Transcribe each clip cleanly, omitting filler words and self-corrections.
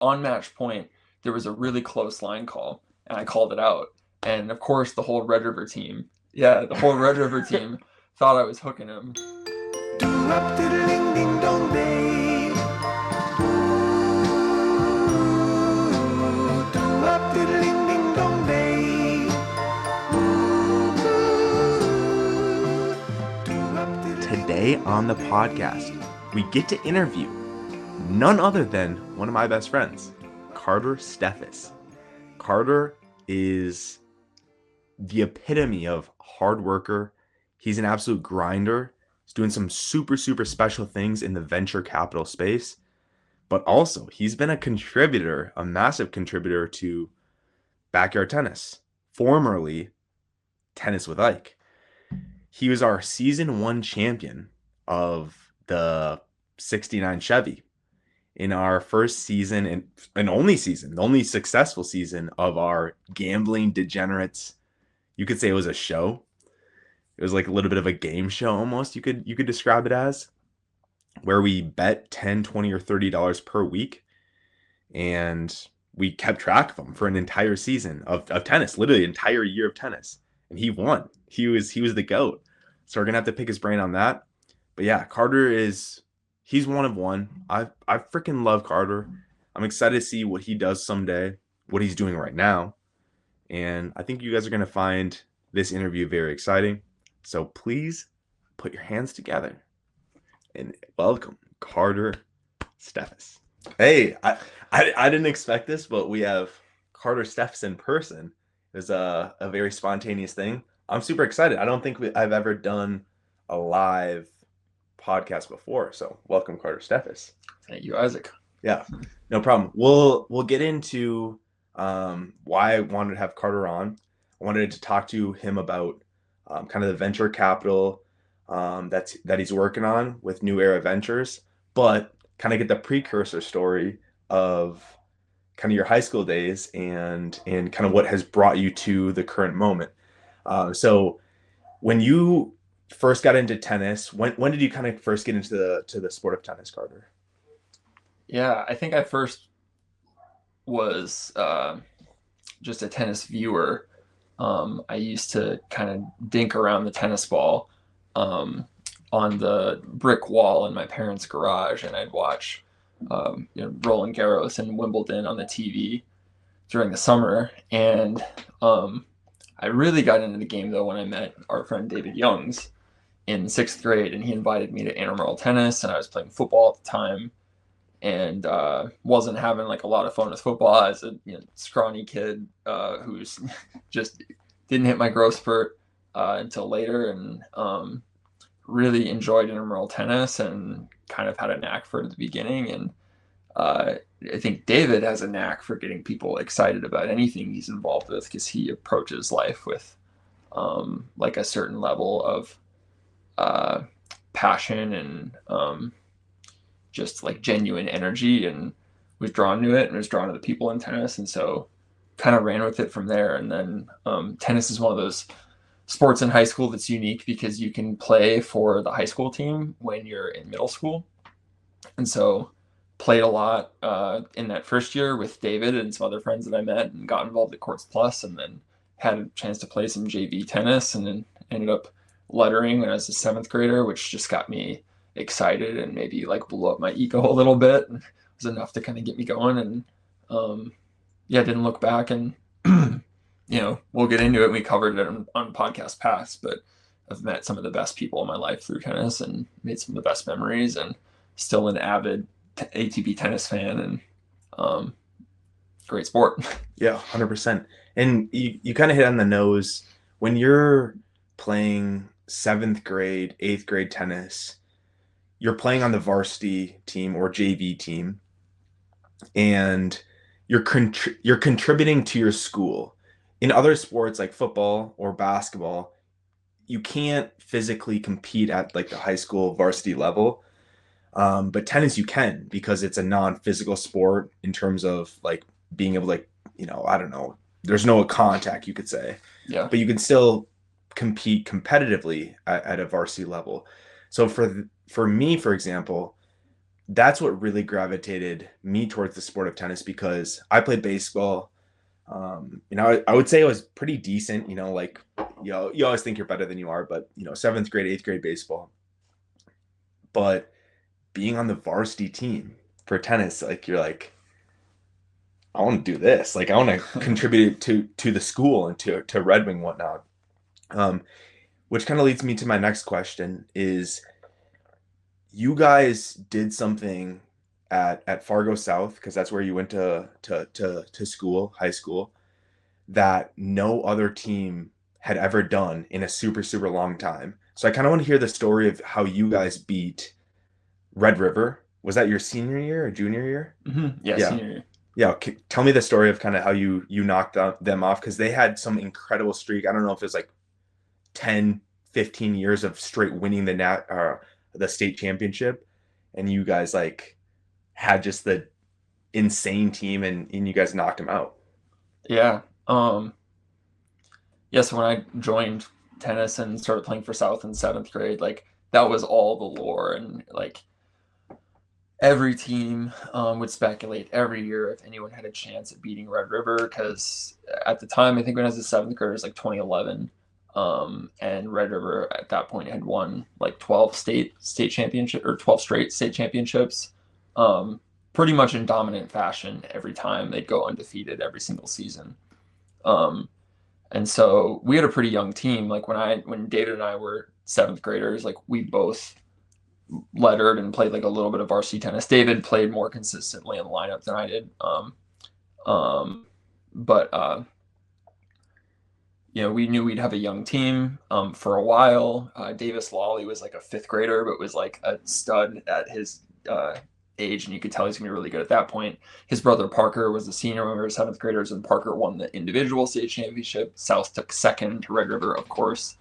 on match point, there was a really close line call, and I called it out. And of course, the whole Red River team, yeah, the whole Red River team thought I was hooking him. Today on the podcast, we get to interview none other than one of my best friends, Carter Steffes. Carter is the epitome of hard worker. He's an absolute grinder. He's doing some super special things in the venture capital space. But also, he's been a contributor, a massive contributor to Backyard Tennis, formerly Tennis with Ike. He was our season 1 champion of the 69 Chevy in our first season and only season, the only successful season of our gambling degenerates. You could say it was a show. It was like a little bit of a game show almost. You could describe it as, where we bet $10, $20, or $30 per week, and we kept track of them for an entire season of tennis, literally an entire year of tennis. And he won. He was the GOAT. So we're gonna have to pick his brain on that. But yeah, he's one of one. I freaking love Carter. I'm excited to see what he does someday, what he's doing right now. And I think you guys are gonna find this interview very exciting. So please put your hands together and welcome Carter Steffes. Hey, I didn't expect this, but we have Carter Steffes in person. It was a very spontaneous thing. I'm super excited. I don't think I've ever done a live podcast before. So welcome, Carter Steffes. Thank you, Isaac. Yeah, no problem. We'll get into why I wanted to have Carter on. I wanted to talk to him about kind of the venture capital that he's working on with New Era Ventures, but kind of get the precursor story of kind of your high school days and kind of what has brought you to the current moment. So when you first got into tennis, when did you kind of first get into the sport of tennis, Carter? Yeah, I think I first was just a tennis viewer. I used to kind of dink around the tennis ball on the brick wall in my parents' garage, and I'd watch Roland Garros and Wimbledon on the TV during the summer. And I really got into the game though when I met our friend David Youngs in 6th grade, and he invited me to intramural tennis, and I was playing football at the time, and wasn't having like a lot of fun with football as a scrawny kid who's just didn't hit my growth spurt until later, and really enjoyed intramural tennis and kind of had a knack for it at the beginning. And I think David has a knack for getting people excited about anything he's involved with, because he approaches life with like a certain level of passion and just like genuine energy, and was drawn to it and was drawn to the people in tennis, and so kind of ran with it from there. And then tennis is one of those sports in high school that's unique because you can play for the high school team when you're in middle school, and so played a lot in that first year with David and some other friends that I met, and got involved at Courts Plus, and then had a chance to play some JV tennis, and then ended up lettering when I was a 7th grader, which just got me excited and maybe like blew up my ego a little bit. It was enough to kind of get me going, and didn't look back. And we'll get into it. We covered it on podcast past, but I've met some of the best people in my life through tennis and made some of the best memories, and still an avid ATP tennis fan, and great sport. Yeah, 100%. And you kind of hit on the nose when you're playing 7th grade, 8th grade tennis. You're playing on the varsity team or JV team, and you're contributing to your school. In other sports like football or basketball, you can't physically compete at like the high school varsity level. But tennis you can, because it's a non-physical sport in terms of like being able to, I don't know, there's no contact, you could say. Yeah. But you can still compete competitively at a varsity level. So for me, for example, that's what really gravitated me towards the sport of tennis because I played baseball. I would say I was pretty decent. Like you always think you're better than you are, but seventh grade, eighth grade baseball. But being on the varsity team for tennis, like you're like, I want to do this. Like I want to contribute to the school and to Red Wing and whatnot. Um, which kind of leads me to my next question: is you guys did something at Fargo South because that's where you went to school, high school, that no other team had ever done in a super super long time. So I kind of want to hear the story of how you guys beat Red River. Was that your senior year or junior year? Yeah, Yeah. senior year. Yeah, tell me the story of kind of how you knocked them off because they had some incredible streak. I don't know if it was like 10, 15 years of straight winning the state championship, and you guys like had just the insane team, and you guys knocked them out. Yeah. Yeah, so when I joined tennis and started playing for South in seventh grade, like that was all the lore, and like every team would speculate every year if anyone had a chance at beating Red River, because at the time, I think when I was a seventh grader, it was like 2011, and Red River at that point had won like 12 state championship or 12 straight state championships, um, pretty much in dominant fashion every time. They'd go undefeated every single season. Um, and so we had a pretty young team. Like when David and I were seventh graders, like we both lettered and played like a little bit of varsity tennis. David played more consistently in the lineup than I did. Um, but we knew we'd have a young team for a while. Davis Lawley was like a fifth grader, but was like a stud at his age, and you could tell he's gonna be really good at that point. His brother Parker was a senior when we were seventh graders, and Parker won the individual state championship. South took second to Red River, of course.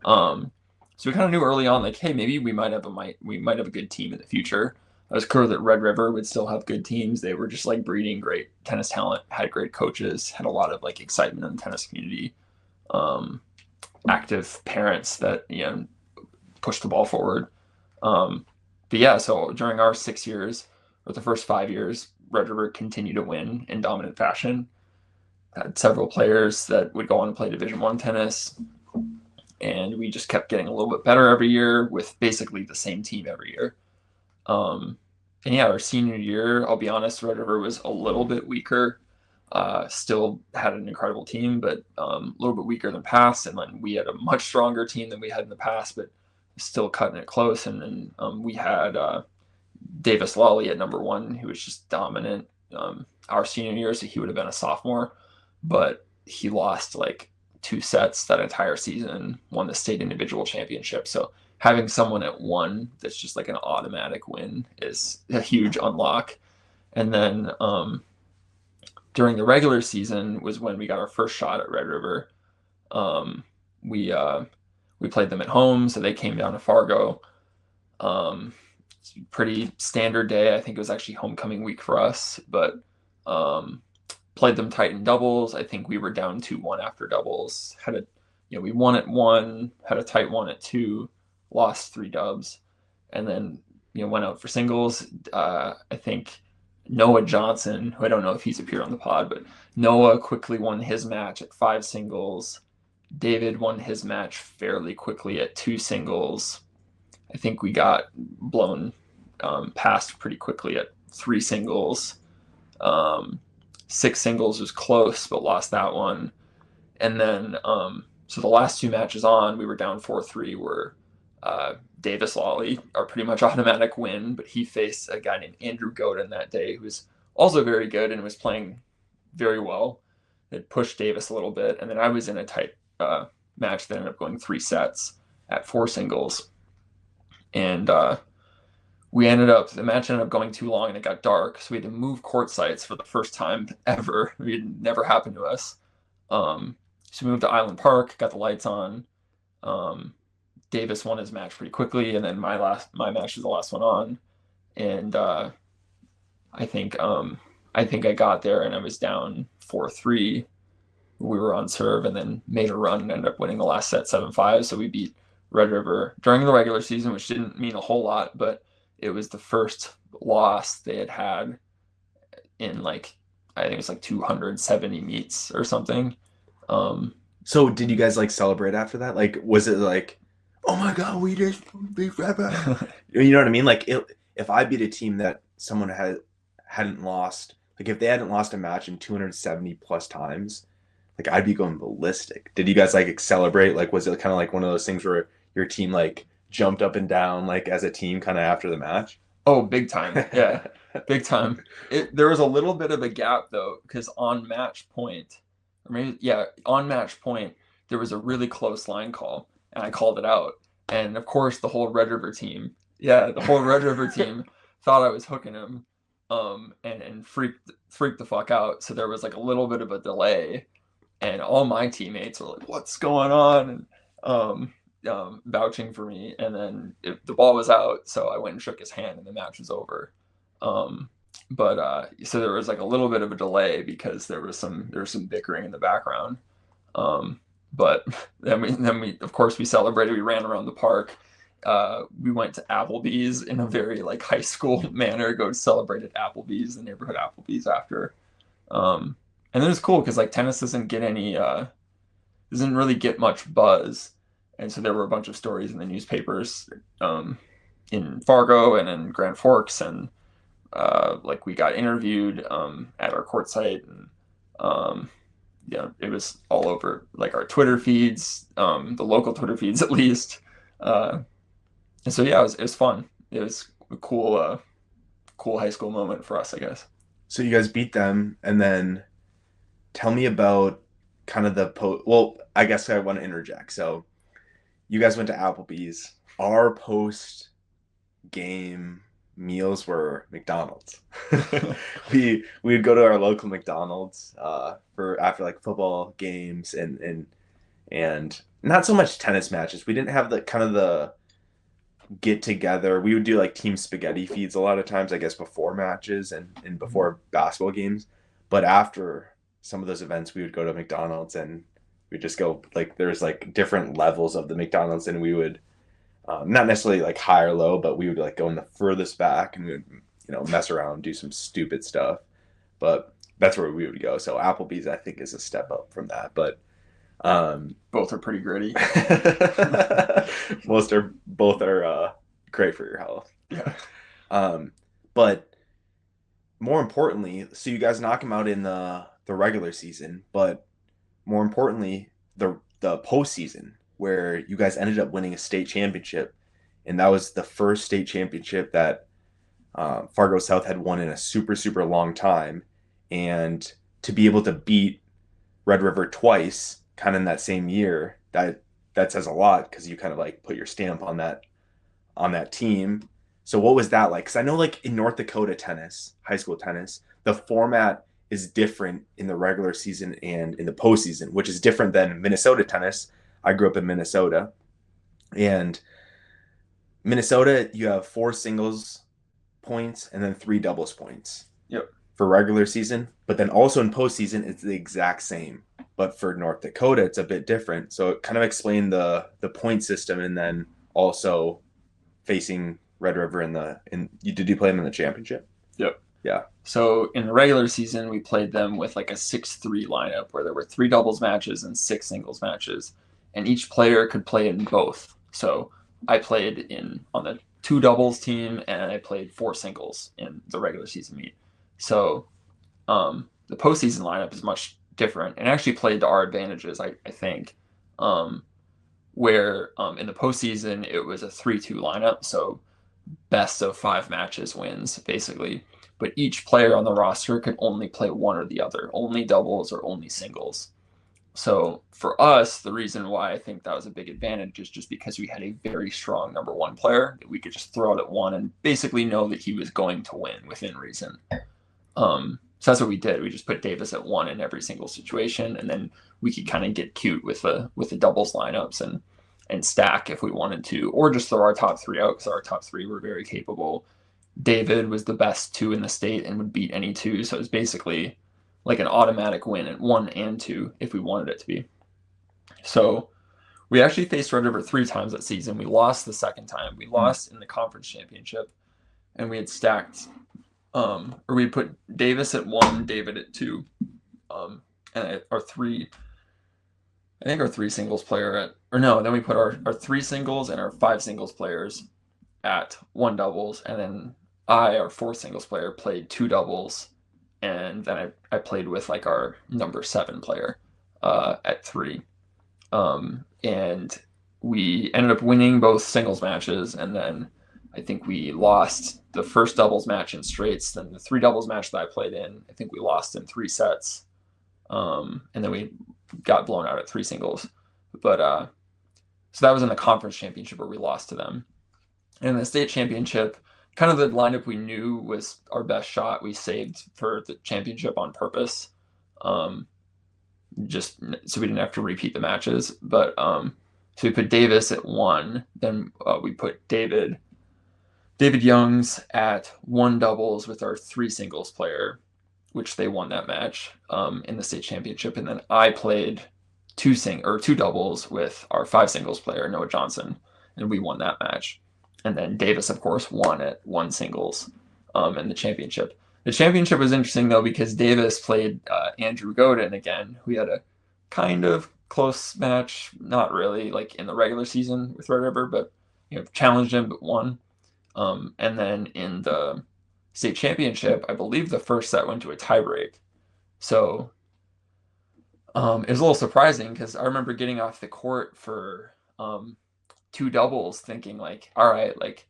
Um, so we kind of knew early on, like, hey, maybe we might have a good team in the future. I was clear that Red River would still have good teams. They were just like breeding great tennis talent, had great coaches, had a lot of like excitement in the tennis community, um, active parents that push the ball forward. But yeah, so during our 6 years, or the first 5 years, Red River continued to win in dominant fashion. Had several players that would go on to play Division One tennis, and we just kept getting a little bit better every year with basically the same team every year. Um, and yeah, our senior year, I'll be honest, Red River was a little bit weaker. Still had an incredible team, but a little bit weaker than past. And then we had a much stronger team than we had in the past, but still cutting it close. And then we had Davis Lawley at number one, who was just dominant. Our senior year, so he would have been a sophomore, but he lost like 2 sets that entire season, won the state individual championship. So having someone at one that's just like an automatic win is a huge unlock. And then during the regular season was when we got our first shot at Red River. Um, we we played them at home, so they came down to Fargo. It's a pretty standard day. I think it was actually homecoming week for us, but um, played them tight in doubles. I think we were down 2-1 after doubles. We won at one, had a tight one at two, lost 3 dubs, and then went out for singles. I think Noah Johnson, who I don't know if he's appeared on the pod, but Noah quickly won his match at 5 singles. David won his match fairly quickly at 2 singles. I think we got blown past pretty quickly at 3 singles. 6 singles was close, but lost that one. And then, so the last 2 matches on, we were down 4-3, where Davis Lawley, our pretty much automatic win, but he faced a guy named Andrew Godin that day, who was also very good and was playing very well. It pushed Davis a little bit. And then I was in a tight match that ended up going 3 sets at 4 singles. And the match ended up going too long and it got dark. So we had to move court sites for the first time ever. It had never happened to us. So we moved to Island Park, got the lights on. Davis won his match pretty quickly, and then my match was the last one on. And I think I got there and I was down 4-3. We were on serve and then made a run and ended up winning the last set 7-5. So we beat Red River during the regular season, which didn't mean a whole lot, but it was the first loss they had had in like, I think it was like 270 meets or something. Um, So did you guys like celebrate after that? Like, was it like, oh my God, we just beat Red Red? You know what I mean? Like, if I beat a team that someone hadn't lost, like if they hadn't lost a match in 270 plus times, like I'd be going ballistic. Did you guys like celebrate? Like, was it kind of like one of those things where your team like jumped up and down like as a team kind of after the match? oh, big time. Yeah, big time. There was a little bit of a gap though, because on match point, or maybe, yeah, on match point, there was a really close line call, and I called it out. And of course, the whole Red River team, yeah, the whole Red River team thought I was hooking him, and freaked the fuck out. So there was like a little bit of a delay, and all my teammates were like, "What's going on?" And vouching for me. And then the ball was out, so I went and shook his hand, and the match was over. Um, but so there was like a little bit of a delay because there was some bickering in the background. But then we of course we celebrated. We ran around the park. We went to Applebee's in a very like high school manner. Go celebrate at Applebee's, the neighborhood Applebee's after. And then it's cool because like tennis doesn't really get much buzz, and so there were a bunch of stories in the newspapers, in Fargo and in Grand Forks, and like we got interviewed at our court site, and yeah, it was all over like our Twitter feeds, the local Twitter feeds at least. Uh, and so yeah, it was fun. It was a cool high school moment for us, I guess. So you guys beat them, and then tell me about kind of the well, I guess I want to interject. So you guys went to Applebee's. Our post game meals were McDonald's. We would go to our local McDonald's for after like football games and not so much tennis matches. We didn't have the kind of the get together. We would do like team spaghetti feeds a lot of times, I guess, before matches and before basketball games. But after some of those events, we would go to McDonald's and we'd just go like there's like different levels of the McDonald's, and we would not necessarily like high or low, but we would like go in the furthest back and we would mess around and do some stupid stuff. But that's where we would go. So Applebee's I think is a step up from that, but Both are pretty gritty. both are great for your health. Yeah. But more importantly, so you guys knock them out in the regular season, but more importantly, the postseason where you guys ended up winning a state championship, and that was the first state championship that Fargo South had won in a super long time, and to be able to beat Red River twice, kind of in that same year, that says a lot because you kind of like put your stamp on that team. So what was that like? Because I know like in North Dakota tennis, high school tennis, the format is different in the regular season and in the postseason, which is different than Minnesota tennis. I grew up in Minnesota, and Minnesota, you have 4 singles points and then 3 doubles points. Yep. For regular season, but then also in postseason, it's the exact same. But for North Dakota, it's a bit different. So it kind of explained the point system, and then also facing Red River did you play them in the championship? Yep. Yeah. So in the regular season, we played them with like a 6-3 lineup where there were 3 doubles matches and 6 singles matches, and each player could play in both. So I played on the 2 doubles team, and I played 4 singles in the regular season meet. So the postseason lineup is much different and actually played to our advantages, I think. Where in the postseason, it was a 3-2 lineup. So best of 5 matches wins, basically. But each player on the roster could only play one or the other, only doubles or only singles. So for us, the reason why I think that was a big advantage is just because we had a very strong number 1 player that we could just throw out at 1 and basically know that he was going to win within reason. So that's what we did. We just put Davis at 1 in every single situation, and then we could kind of get cute with the doubles lineups and stack if we wanted to, or just throw our top 3 out because our top 3 were very capable. David was the best 2 in the state and would beat any 2, so it was basically like an automatic win at 1 and 2 if we wanted it to be. So we actually faced Red River 3 times that season. We lost the second time. We lost in the conference championship, and we had stacked, or we put Davis at 1, David at 2, and our three. I think our 3 singles player at, or no, then we put our 3 singles and our 5 singles players at 1 doubles, and then our 4 singles player, played 2 doubles, and then I played with like our number 7 player at 3. And we ended up winning both singles matches, and then I think we lost the first doubles match in straights. Then the 3 doubles match that I played in, I think we lost in 3 sets. And then we got blown out at 3 singles. But so that was in the conference championship where we lost to them. And in the state championship, kind of the lineup we knew was our best shot, we saved for the championship on purpose, just so we didn't have to repeat the matches. But so we put Davis at 1, then we put David Youngs at 1 doubles with our 3 singles player, which they won that match in the state championship. And then I played 2 doubles with our 5 singles player, Noah Johnson, and we won that match. And then Davis, of course, won at 1 singles in the championship. The championship was interesting, though, because Davis played Andrew Godin again, who had a kind of close match, not really, like in the regular season with Red River, but challenged him, but won. And then in the state championship, I believe the first set went to a tiebreak. So it was a little surprising because I remember getting off the court for 2 doubles thinking like, all right, like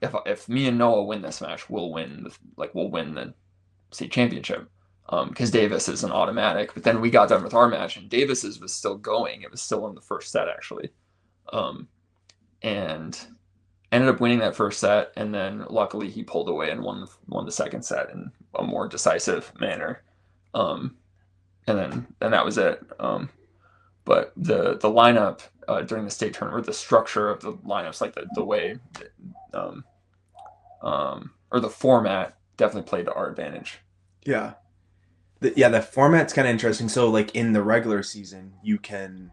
if me and Noah win this match, we'll win the state championship. Because Davis is an automatic. But then we got done with our match and Davis's was still going. It was still in the first set actually. And ended up winning that first set, and then luckily he pulled away and won the second set in a more decisive manner. And that was it. But the lineup during the state tournament, or the structure of the lineups, like the way, or the format, definitely played to our advantage. Yeah. The format's kind of interesting. So, like in the regular season, you can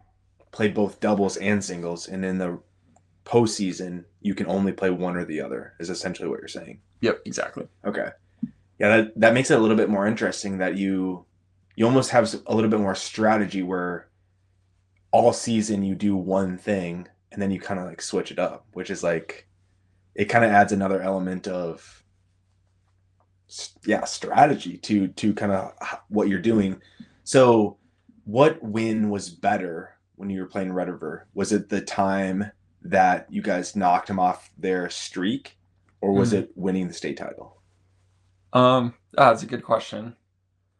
play both doubles and singles, and in the postseason, you can only play one or the other. Is essentially what you're saying. Yep, exactly. Okay. Yeah, that makes it a little bit more interesting. That you almost have a little bit more strategy where all season you do one thing and then you kind of like switch it up, which is like it kind of adds another element of strategy to kind of what you're doing. So what win was better when you were playing Red River? Was it the time that you guys knocked him off their streak, or was it winning the state title? That's a good question.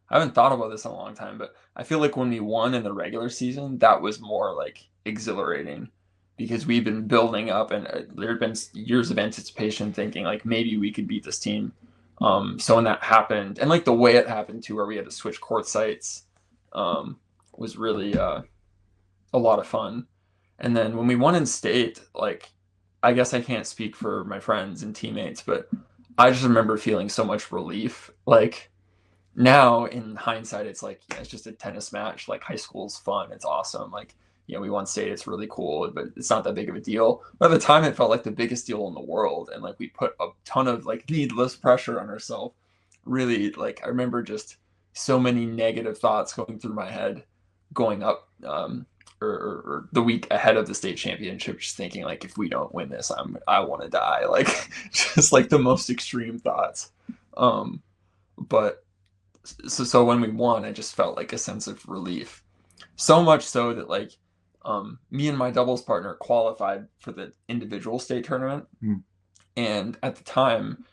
I haven't thought about this in a long time, but I feel like when we won in the regular season, that was more like exhilarating because we've been building up, and there had been years of anticipation thinking like maybe we could beat this team. So when that happened, and like the way it happened too, where we had to switch court sites, was really a lot of fun. And then when we won in state, like I guess I can't speak for my friends and teammates, but I just remember feeling so much relief. Like now in hindsight, it's like, yeah, it's just a tennis match. Like high school's fun. It's awesome. Like, we won state. It's really cool, but it's not that big of a deal. But at the time, it felt like the biggest deal in the world. And like we put a ton of like needless pressure on ourselves. Really, like I remember just so many negative thoughts going through my head going up, or the week ahead of the state championship, just thinking like, if we don't win this, I want to die. Like just like the most extreme thoughts. But so when we won, I just felt like a sense of relief. So much so that like me and my doubles partner qualified for the individual state tournament. And at the time,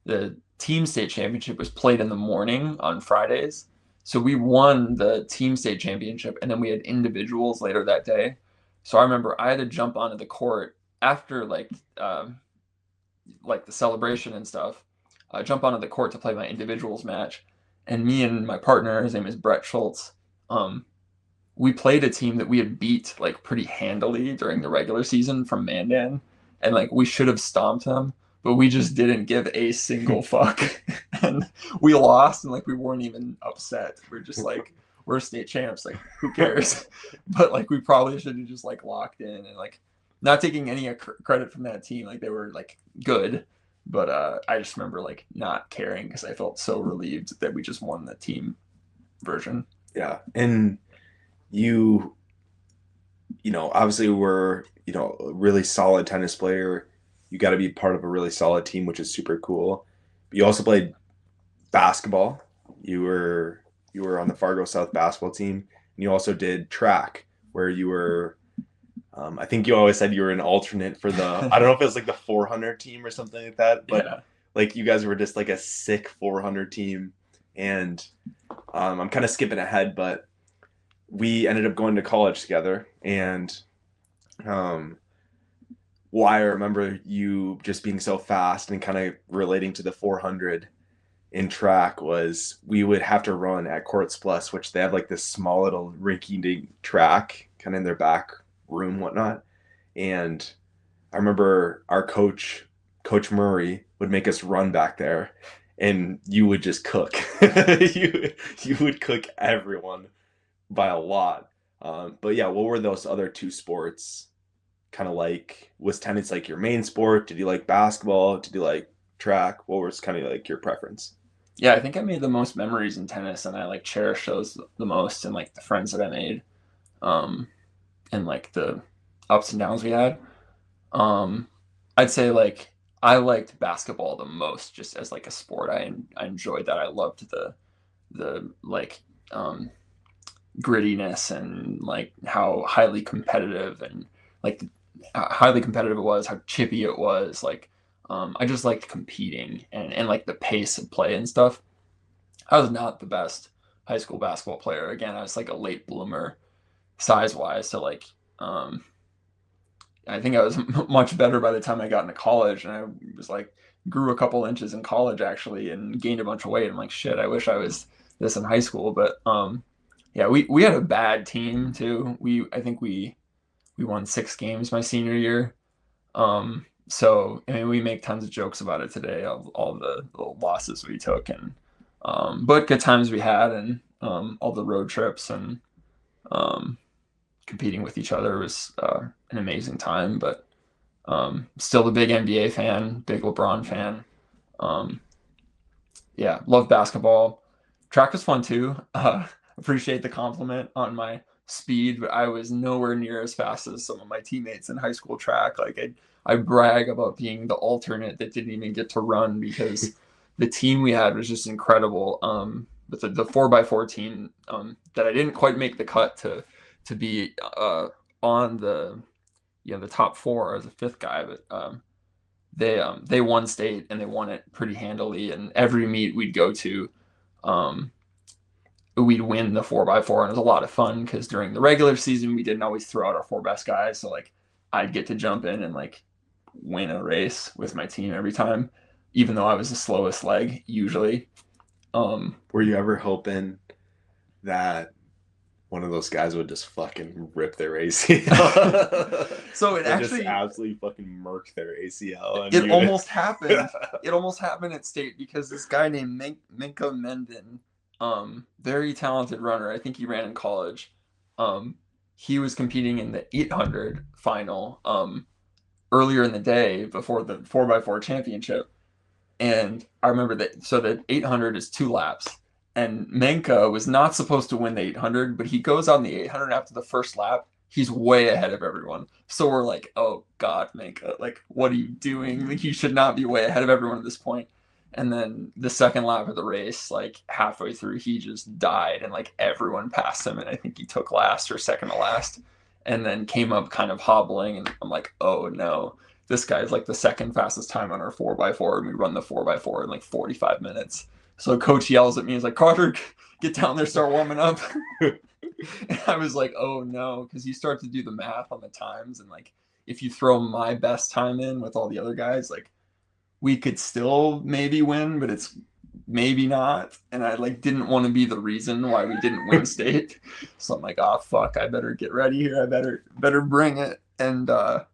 the team state championship was played in the morning on Fridays. So we won the team state championship, and then we had individuals later that day. So I remember I had to jump onto the court after like the celebration and stuff, jump onto the court to play my individuals match. And me and my partner, his name is Brett Schultz, we played a team that we had beat like pretty handily during the regular season from Mandan, and like we should have stomped them, but we just didn't give a single fuck. And we lost, and like we weren't even upset. We're just like, we're state champs, like who cares? But like we probably should have just like locked in, and like not taking any credit from that team. Like they were like good, But I just remember like not caring because I felt so relieved that we just won the team version. Yeah. And you, obviously were, a really solid tennis player. You got to be part of a really solid team, which is super cool. But you also played basketball. You were you were on the Fargo South basketball team, and you also did track, where you were. I think you always said you were an alternate for the. I don't know if it was like the 400 team or something like that, but Yeah. like you guys were just like a sick 400 team, and I'm kind of skipping ahead, but we ended up going to college together, and um, why I remember you just being so fast and kind of relating to the 400 in track was we would have to run at Courts Plus, which they have like this small little rinky dink track kind of in their back room, whatnot. And I remember our coach, Coach Murray, would make us run back there, and you would just cook. You would cook everyone by a lot. But yeah, what were those other two sports kind of like? Was tennis like your main sport? Did you like basketball? Did you like track? What was kind of like your preference? Yeah, I think I made the most memories in tennis, and I like cherish those the most, and like the friends that I made, um, and like the ups and downs we had. Um, I'd say like I liked basketball the most, just as like a sport. I enjoyed that. I loved the like um, grittiness and like how highly competitive and like how highly competitive it was, how chippy it was. Like I just liked competing and like the pace of play and stuff. I was not the best high school basketball player. Again, I was like a late bloomer size wise. So like, I think I was much better by the time I got into college, and I was like grew a couple inches in college actually, and gained a bunch of weight. I'm like, shit, I wish I was this in high school. But yeah, we had a bad team too. I think we won 6 games my senior year. So I mean, we make tons of jokes about it today, of all the losses we took, and but good times we had, and all the road trips and um, competing with each other was an amazing time. But still the big NBA fan, big LeBron fan. Um, yeah, love basketball. Track was fun too. Appreciate the compliment on my speed, but I was nowhere near as fast as some of my teammates in high school track. Like I brag about being the alternate that didn't even get to run because the team we had was just incredible. But the 4x4 team that I didn't quite make the cut to be on the top four as a fifth guy, but they won state and they won it pretty handily. And every meet we'd go to, um, we'd win the 4x4, and it was a lot of fun because during the regular season we didn't always throw out our four best guys. So like I'd get to jump in and like win a race with my team every time, even though I was the slowest leg usually. Um, Were you ever hoping that one of those guys would just fucking rip their ACL? so it Or just actually absolutely fucking murk their ACL and it you almost happened. It almost happened at state because this guy named Minka Mendon, very talented runner. I think he ran in college. Um, he was competing in the 800 final earlier in the day before the 4x4 championship. And I remember that. So the 800 is 2 laps, and Menka was not supposed to win the 800, but he goes on the 800 after the first lap. He's way ahead of everyone. So we're like, oh God, Menka, like, what are you doing? Like, you should not be way ahead of everyone at this point. And then the second lap of the race, like halfway through, he just died, and like everyone passed him. And I think he took last or second to last, and then came up kind of hobbling. And I'm like, oh no, this guy's like the second fastest time on our 4x4, and we run the 4x4 in like 45 minutes. So coach yells at me, he's like, Carter, get down there, start warming up. And I was like, oh no, because you start to do the math on the times, and like if you throw my best time in with all the other guys, like we could still maybe win, but it's maybe not. And I like didn't want to be the reason why we didn't win state. So I'm like, oh fuck, I better get ready here. I better bring it. And uh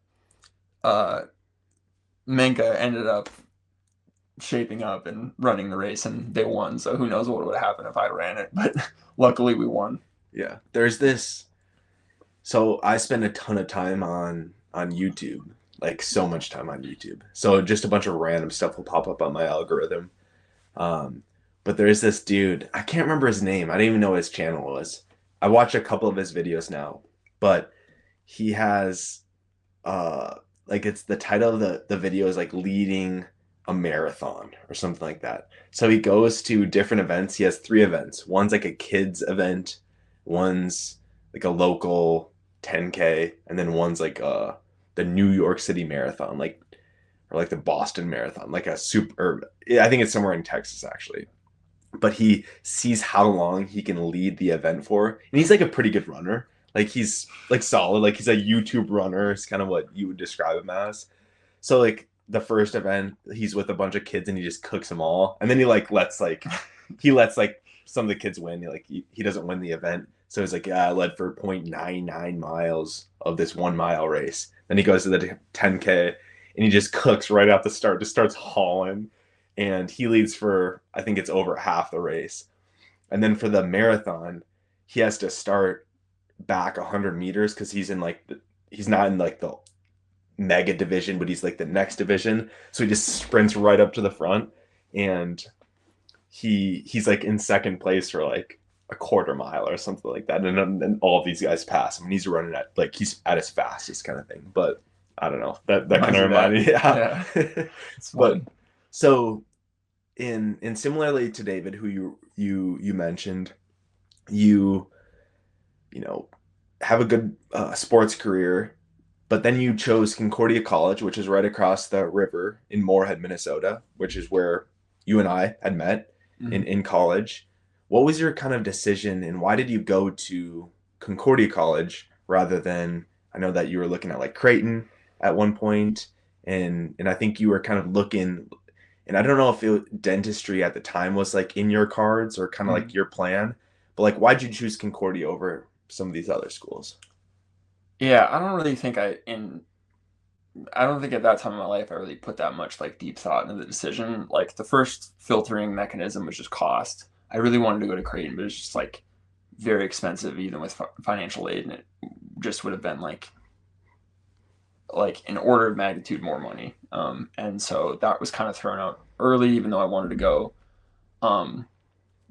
Menka ended up shaping up and running the race, and they won. So who knows what would have happened if I ran it, but luckily we won. yeah. There's this. So I spend a ton of time on YouTube, like so much time on YouTube. So just a bunch of random stuff will pop up on my algorithm. Um, but there's this dude, I can't remember his name. I didn't even know what his channel was. I watched a couple of his videos now, but he has uh like it's the title of the video is like leading a marathon or something like that. So he goes to different events. He has three events. One's like a kids event, one's like a local 10K, and then one's like the New York City Marathon, like or like the Boston Marathon, like a super. I think it's somewhere in Texas actually. But he sees how long he can lead the event for, and he's like a pretty good runner. Like he's like solid. Like he's a YouTube runner. It's kind of what you would describe him as. So like the first event, he's with a bunch of kids and he just cooks them all, and then he lets like some of the kids win. He doesn't win the event, so he's like, yeah, I led for 0.99 miles of this 1 mile race. Then he goes to the 10K and he just cooks right out the start, just starts hauling, and he leads for I think it's over half the race. And then for the marathon, he has to start back 100 meters because he's not in like the mega division, but he's like the next division. So he just sprints right up to the front, and he's like in second place for like a quarter mile or something like that. And all of these guys pass him, and he's running at like he's at his fastest kind of thing. But I don't know. That kind of reminded me. Yeah, it's But fun. so in similarly to David, who you mentioned, you you know have a good sports career, but then you chose Concordia College, which is right across the river in Moorhead, Minnesota, which is where you and I had met Mhm. in college. What was your kind of decision, and why did you go to Concordia College rather than, I know that you were looking at like Creighton at one point, and I think you were kind of looking, and I don't know if dentistry at the time was like in your cards or kind of like Mhm. your plan, but like why'd you choose Concordia over some of these other schools? Yeah, I don't think at that time in my life I really put that much like deep thought into the decision. Like the first filtering mechanism was just cost. I really wanted to go to Creighton, but it's just like very expensive even with financial aid, and it just would have been like an order of magnitude more money. And so that was kind of thrown out early, even though I wanted to go. Um,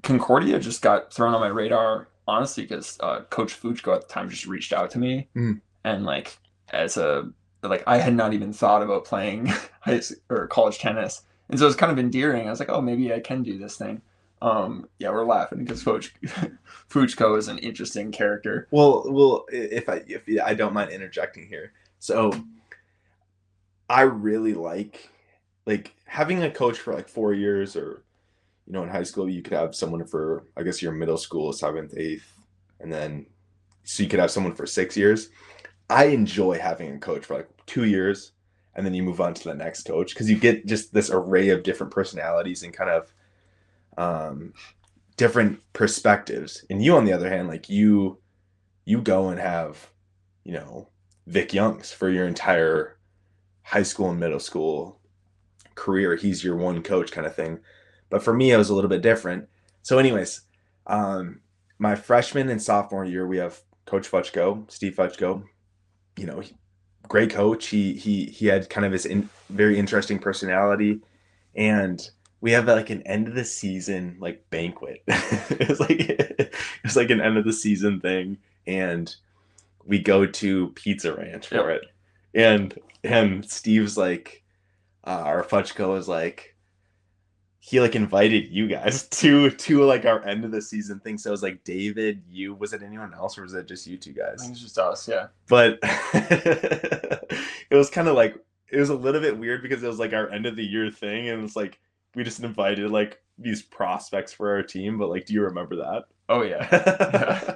Concordia just got thrown on my radar, honestly, because Coach Fuchko at the time just reached out to me, Mm. and like as a like I had not even thought about playing high or college tennis, and so it's kind of endearing. I was like, oh, maybe I can do this thing. Yeah, we're laughing because Fuchko is an interesting character. Well, if I don't mind interjecting here. So I really like having a coach for like 4 years, or in high school you could have someone for, I guess, your middle school, seventh, eighth, and then so you could have someone for 6 years. I enjoy having a coach for like 2 years, and then you move on to the next coach because you get just this array of different personalities and kind of um, different perspectives. And you, on the other hand, like you go and have, you know, Vic Youngs for your entire high school and middle school career. He's your one coach kind of thing. But for me, it was a little bit different. So, anyways, um, my freshman and sophomore year, we have Coach Futchko, Steve Futchko. You know, great coach. He had kind of his very interesting personality, and we have like an end of the season like banquet. It was like an end of the season thing, and we go to Pizza Ranch for Yep. it. And Steve's like, our Futchko is like, he like invited you guys to like our end of the season thing. So it was like David, you, was it anyone else, or was it just you two I think guys? it's just us. Yeah. But it was kind of like, it was a little bit weird because it was like our end of the year thing, and it's like we just invited like these prospects for our team. But like, do you remember Oh yeah. Yeah.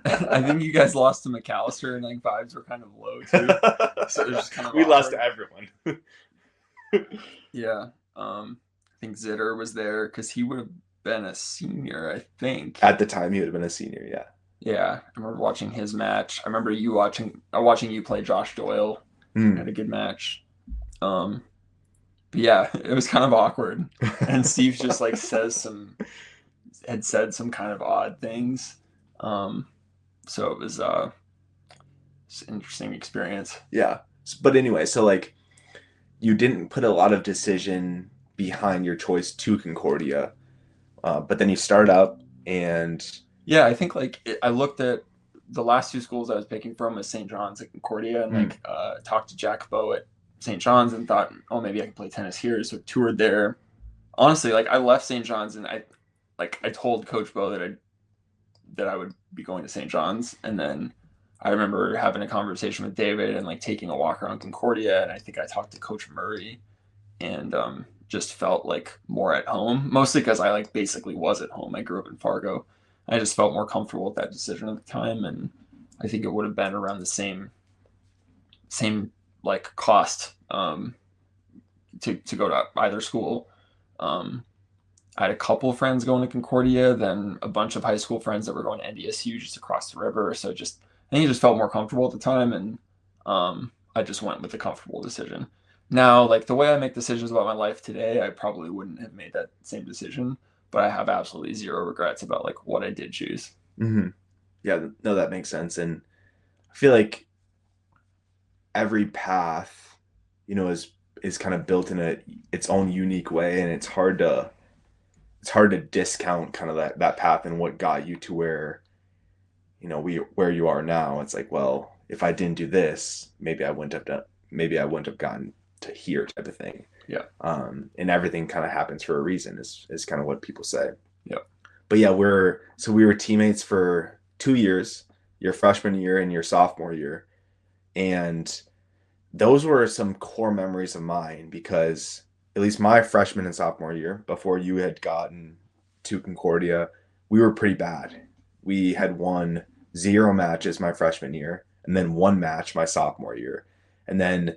I that? think you guys lost to McAllister, and like vibes were kind of low too, so it was just kind of We lost to awkward. everyone. Yeah. I think Zitter was there because he would have been a senior, I think. At the time, he would have been a senior. Yeah. Yeah, I remember watching his match. I remember you watching you play Josh Doyle. Had Hmm. a good match. Um, but yeah, it was kind of awkward. And Steve just like had said some kind of odd things. Um, so it was just an interesting experience. Yeah. But anyway, so like you didn't put a lot of decision behind your choice to Concordia, but then you start up and Yeah, I think like I looked at the last two schools I was picking from was St. John's and Concordia, and mm, like talked to Jack Bow at St. John's and thought, oh, maybe I can play tennis here. So toured there. Honestly, like I left St. John's and I told Coach Bow that I would be going to St. John's, and then I remember having a conversation with David and like taking a walk around Concordia, and I think I talked to Coach Murray and just felt like more at home, mostly because I like basically was at home. I grew up in Fargo. I just felt more comfortable with that decision at the time, and I think it would have been around the same like cost to go to either school. Um, I had a couple of friends going to Concordia, then a bunch of high school friends that were going to NDSU just across the river. So just I think it just felt more comfortable at the time, and I just went with the comfortable decision. Now, like the way I make decisions about my life today, I probably wouldn't have made that same decision, but I have absolutely zero regrets about like what I did choose. mm-hmm. Yeah, no, that makes sense. And I feel like every path, is kind of built in its own unique way, and it's hard to discount kind of that path and what got you to where you are now. It's like, well, if I didn't do this, maybe I wouldn't have gotten to here type of thing. Yeah. And everything kind of happens for a reason is kind of what people say. Yeah. But yeah, we were teammates for 2 years, your freshman year and your sophomore year. And those were some core memories of mine because at least my freshman and sophomore year, before you had gotten to Concordia, we were pretty bad. We had won 0 matches my freshman year and then 1 match my sophomore year. And then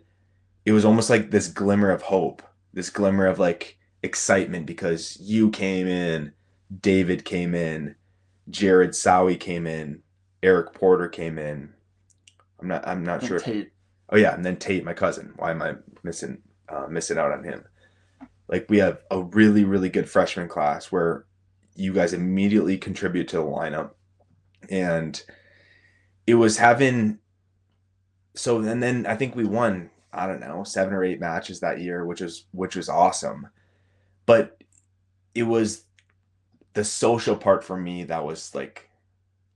it was almost like this glimmer of hope, this glimmer of like excitement because you came in, David came in, Jared Sowie came in, Eric Porter came in. I'm not And sure. Tate. Oh yeah, and then Tate, my cousin. Why am I missing out on him? Like we have a really really good freshman class where you guys immediately contribute to the lineup, and it was having so. And then I think we won. I don't know 7 or 8 matches that year, which was awesome. But it was the social part for me that was like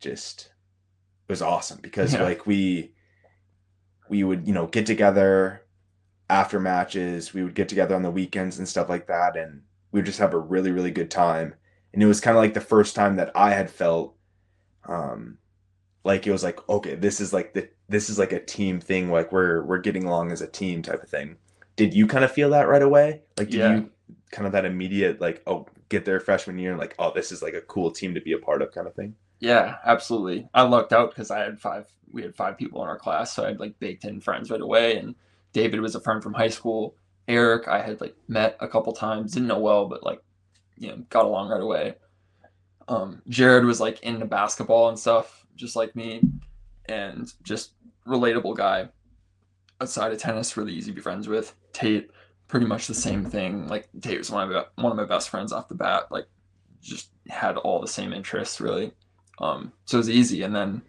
just it was awesome because Yeah. like we would get together after matches. We would get together on the weekends and stuff like that, and we would just have a really really good time. And it was kind of like the first time that I had felt um like it was like, okay, this is like a team thing, like we're getting along as a team type of thing. Did you kind of feel that right away? Like did Yeah. you kind of that immediate like, oh, get there freshman year and like, oh, this is like a cool team to be a part of kind of thing? Yeah, absolutely. I lucked out because we had 5 people in our class, so I'd like baked in friends right away. And David was a friend from high school. Eric, I had like met a couple times, didn't know well, but like, got along right away. Jared was like into basketball and stuff, just like me, and just relatable guy. Outside of tennis, really easy to be friends with. Tate, pretty much the same thing. Like Tate was one of my best friends off the bat. Like, just had all the same interests really. So it was easy. And then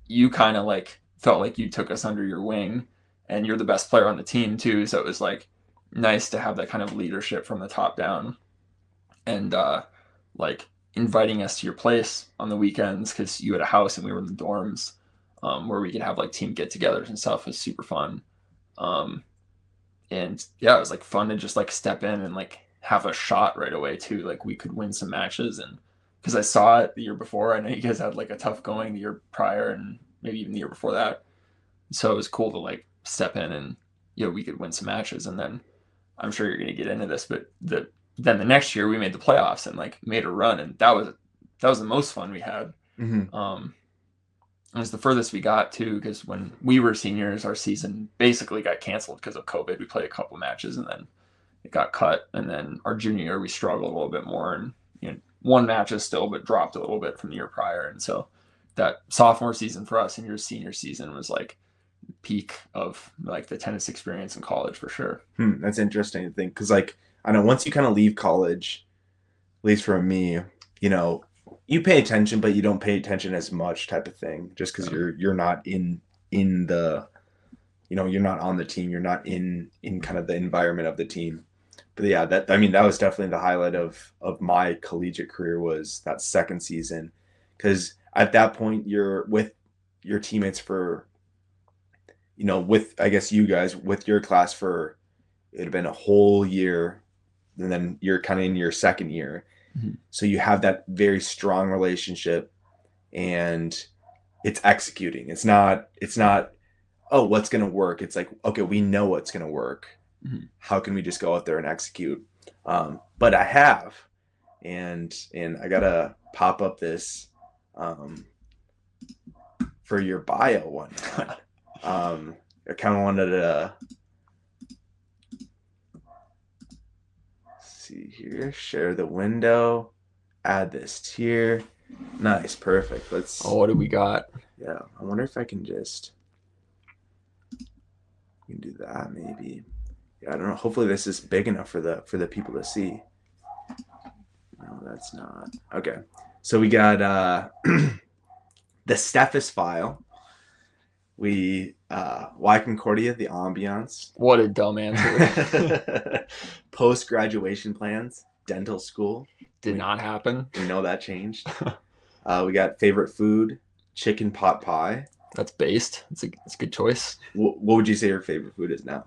you kind of like felt like you took us under your wing, and you're the best player on the team too. So it was like nice to have that kind of leadership from the top down, and like inviting us to your place on the weekends because you had a house and we were in the dorms, where we could have like team get-togethers and stuff. It was super fun. Um, and yeah, it was like fun to just like step in and like have a shot right away too. Like we could win some matches, and because I saw it the year before, I know you guys had like a tough going the year prior and maybe even the year before that. So it was cool to like step in and we could win some matches, and then I'm sure you're going to get into this, but then the next year we made the playoffs and like made a run, and that was the most fun we had. Mm-hmm. It was the furthest we got too, because when we were seniors, our season basically got canceled because of COVID. We played a couple matches and then it got cut. And then our junior year, we struggled a little bit more and won matches still, but dropped a little bit from the year prior. And so that sophomore season for us and your senior season was like peak of like the tennis experience in college for sure. That's interesting to think because like I know once you kind of leave college, at least for me, you know, you pay attention, but you don't pay attention as much type of thing, just because Yeah. you're not in the you're not on the team, you're not in kind of the environment of the team. But yeah, that was definitely the highlight of my collegiate career, was that second season, because at that point you're with your teammates for, with, I guess, you guys with your class for, it had been a whole year, and then you're kind of in your second year. Mm-hmm. So you have that very strong relationship, and it's executing. It's not, oh, what's going to work? It's like, okay, we know what's going to work. Mm-hmm. How can we just go out there and execute? But I have, and I got to pop up this for your bio one. I kind of wanted to see here, share the window, add this tier. Nice, perfect. Oh, what do we got? Yeah, I wonder if I can just, you can do that maybe. Yeah, I don't know. Hopefully this is big enough for the people to see. No, that's not. Okay. So we got the Steffes file. We why Concordia, the ambiance. What a dumb answer. Post graduation plans, dental school. Did not happen. We know that changed. We got favorite food, chicken pot pie. That's based. It's a good choice. What would you say your favorite food is now?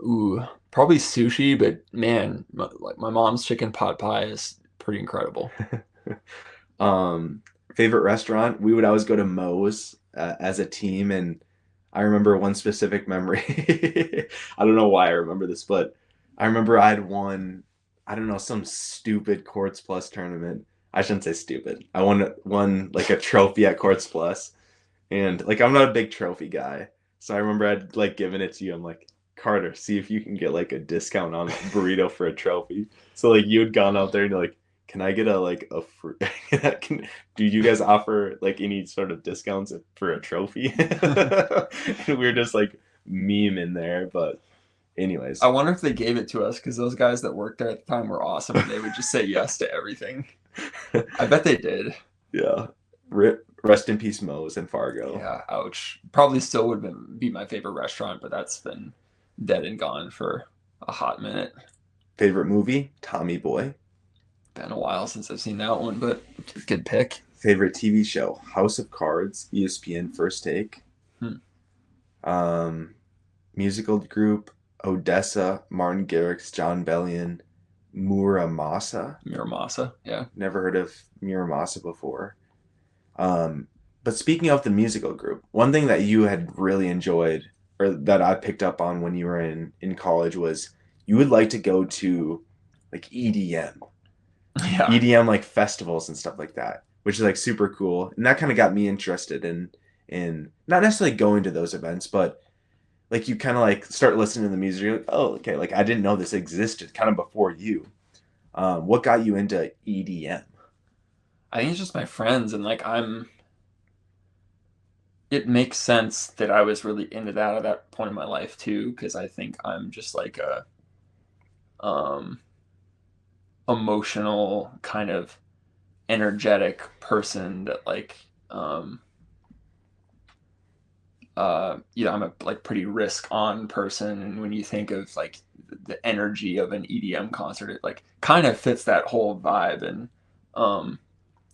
Ooh, probably sushi, but man, my mom's chicken pot pie is pretty incredible. Favorite restaurant? We would always go to Moe's as a team, and I remember one specific memory. I don't know why I remember this, but I remember I had won, I don't know, some stupid Quartz Plus tournament. I shouldn't say stupid. I won like a trophy at Quartz Plus, and like I'm not a big trophy guy, so I remember I'd like given it to you. I'm like, Carter, see if you can get like a discount on a burrito for a trophy. So like you had gone out there and you're like, can I get a fruit? Do you guys offer like any sort of discounts for a trophy? And we were just like memeing there, but anyways. I wonder if they gave it to us because those guys that worked there at the time were awesome and they would just say yes to everything. I bet they did. Yeah. Rest in peace, Moe's and Fargo. Yeah, ouch. Probably still would be my favorite restaurant, but that's been dead and gone for a hot minute. Favorite movie? Tommy Boy. Been a while since I've seen that one, but good pick. Favorite TV show? House of Cards, ESPN First Take. Musical group? Odessa, Martin Garrix, John Bellion, Muramasa. Muramasa, yeah. Never heard of Muramasa before. But speaking of the musical group, one thing that you had really enjoyed, or that I picked up on when you were in college, was you would like to go to like EDM. Yeah. EDM like festivals and stuff like that, which is like super cool. And that kind of got me interested in not necessarily going to those events, but like you kind of like start listening to the music. You're like, oh, okay, like I didn't know this existed kind of before you. What got you into EDM? I think it's just my friends, and like it makes sense that I was really into that at that point in my life too, because I think I'm just like a emotional kind of energetic person that like I'm a like pretty risk on person, and when you think of like the energy of an EDM concert, it like kind of fits that whole vibe. And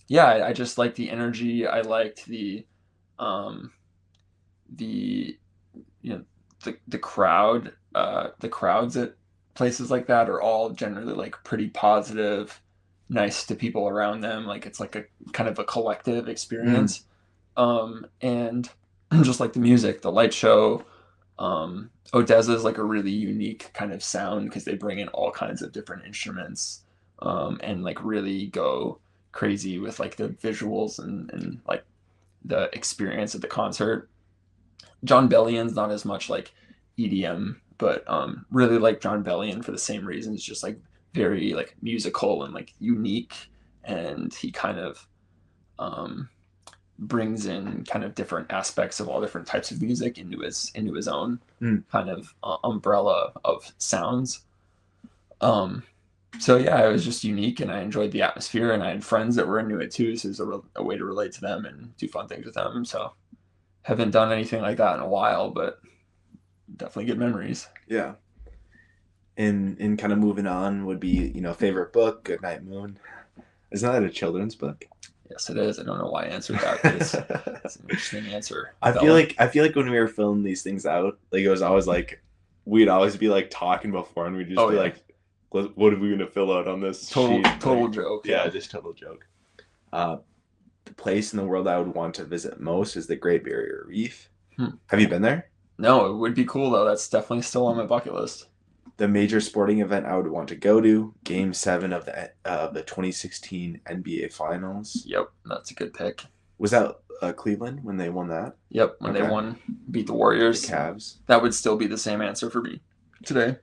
yeah, I just like the energy. I liked um the the crowd. The crowds at places like that are all generally like pretty positive, nice to people around them. Like it's like a kind of a collective experience. And just like the music, the light show. Odessa is like a really unique kind of sound because they bring in all kinds of different instruments, and like really go crazy with like the visuals and like the experience of the concert. John Bellion's not as much like EDM, but really like John Bellion for the same reasons, just like very like musical and like unique, and he kind of brings in kind of different aspects of all different types of music into his own kind of umbrella of sounds. So yeah, it was just unique, and I enjoyed the atmosphere, and I had friends that were into it too, so it was a way to relate to them and do fun things with them. So haven't done anything like that in a while, but Definitely good memories. Yeah. And kind of moving on would be, favorite book, Good Night Moon. Isn't that a children's book? Yes, it is. I don't know why I answered that, but it's an interesting answer, I feel fella. like I feel like when we were filming these things out, like it was always like we'd always be like talking before, and we'd just Oh be yeah, like, "What are we gonna fill out on this sheet?" total Like, joke. yeah, Yeah. just total joke. Uh, the place in the world I would want to visit most is the Great Barrier Reef. Hmm. Have you been there? No, it would be cool though. That's definitely still on my bucket list. The major sporting event I would want to go to, Game 7 of the 2016 NBA Finals. Yep, that's a good pick. Was that Cleveland when they won that? Yep, when they Okay. won, beat the The Warriors. Cavs. That would still be the same answer for me today.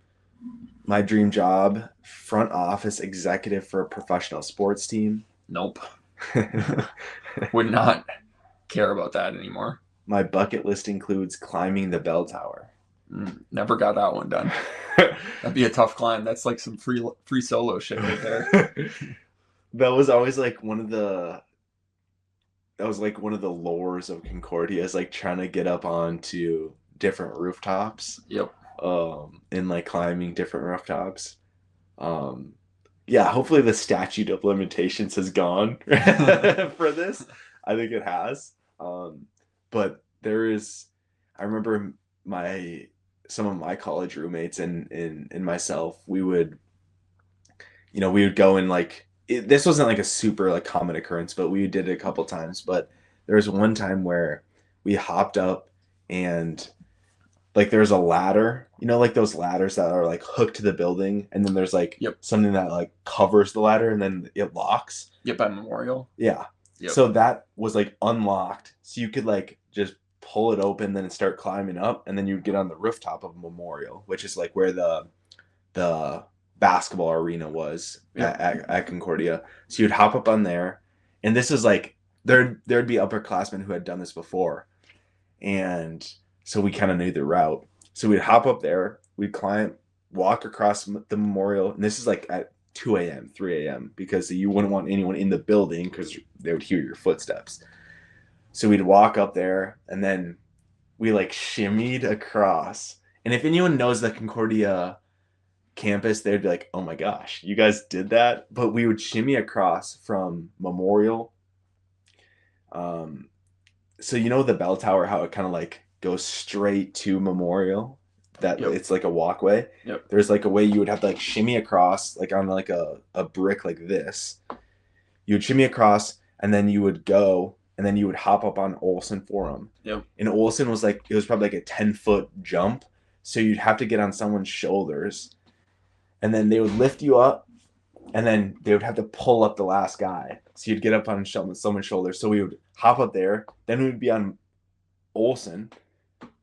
My dream job, front office executive for a professional sports team. Nope, would not care about that anymore. My bucket list includes climbing the bell tower. Never got that one done. That'd be a tough climb. That's like some free solo shit right there. That was always like one of the lures of Concordia, is like trying to get up onto different rooftops. Yep. And like climbing different rooftops. Yeah, hopefully the statute of limitations has gone for this. I think it has. But I remember some of my college roommates and myself, we would go and like, this wasn't like a super like common occurrence, but we did it a couple times. But there was one time where we hopped up, and like there's a ladder, like those ladders that are like hooked to the building, and then there's like Yep. something that like covers the ladder and then it locks. Yep, at Memorial. Yeah. Yep. So that was like unlocked. So you could like just pull it open, then start climbing up, and then you'd get on the rooftop of Memorial, which is like where the basketball arena was at Concordia. So you'd hop up on there, and this is like there'd be upperclassmen who had done this before, and so we kind of knew the route. So we'd hop up there, we'd climb, walk across the Memorial, and this is like at 2 a.m., 3 a.m., because you wouldn't want anyone in the building because they would hear your footsteps. So we'd walk up there, and then we like shimmied across. And if anyone knows the Concordia campus, they'd be like, "Oh my gosh, you guys did that!" But we would shimmy across from Memorial. So the bell tower, how it kind of like goes straight to Memorial. That Yep. It's like a walkway. Yep. There's like a way you would have to like shimmy across, like on like a brick like this. You would shimmy across, and then you would go, and then you would hop up on Olson Forum. Yep. And Olson was like, it was probably like a 10-foot jump. So you'd have to get on someone's shoulders, and then they would lift you up, and then they would have to pull up the last guy. So you'd get up on someone's shoulders. So we would hop up there, then we would be on Olson,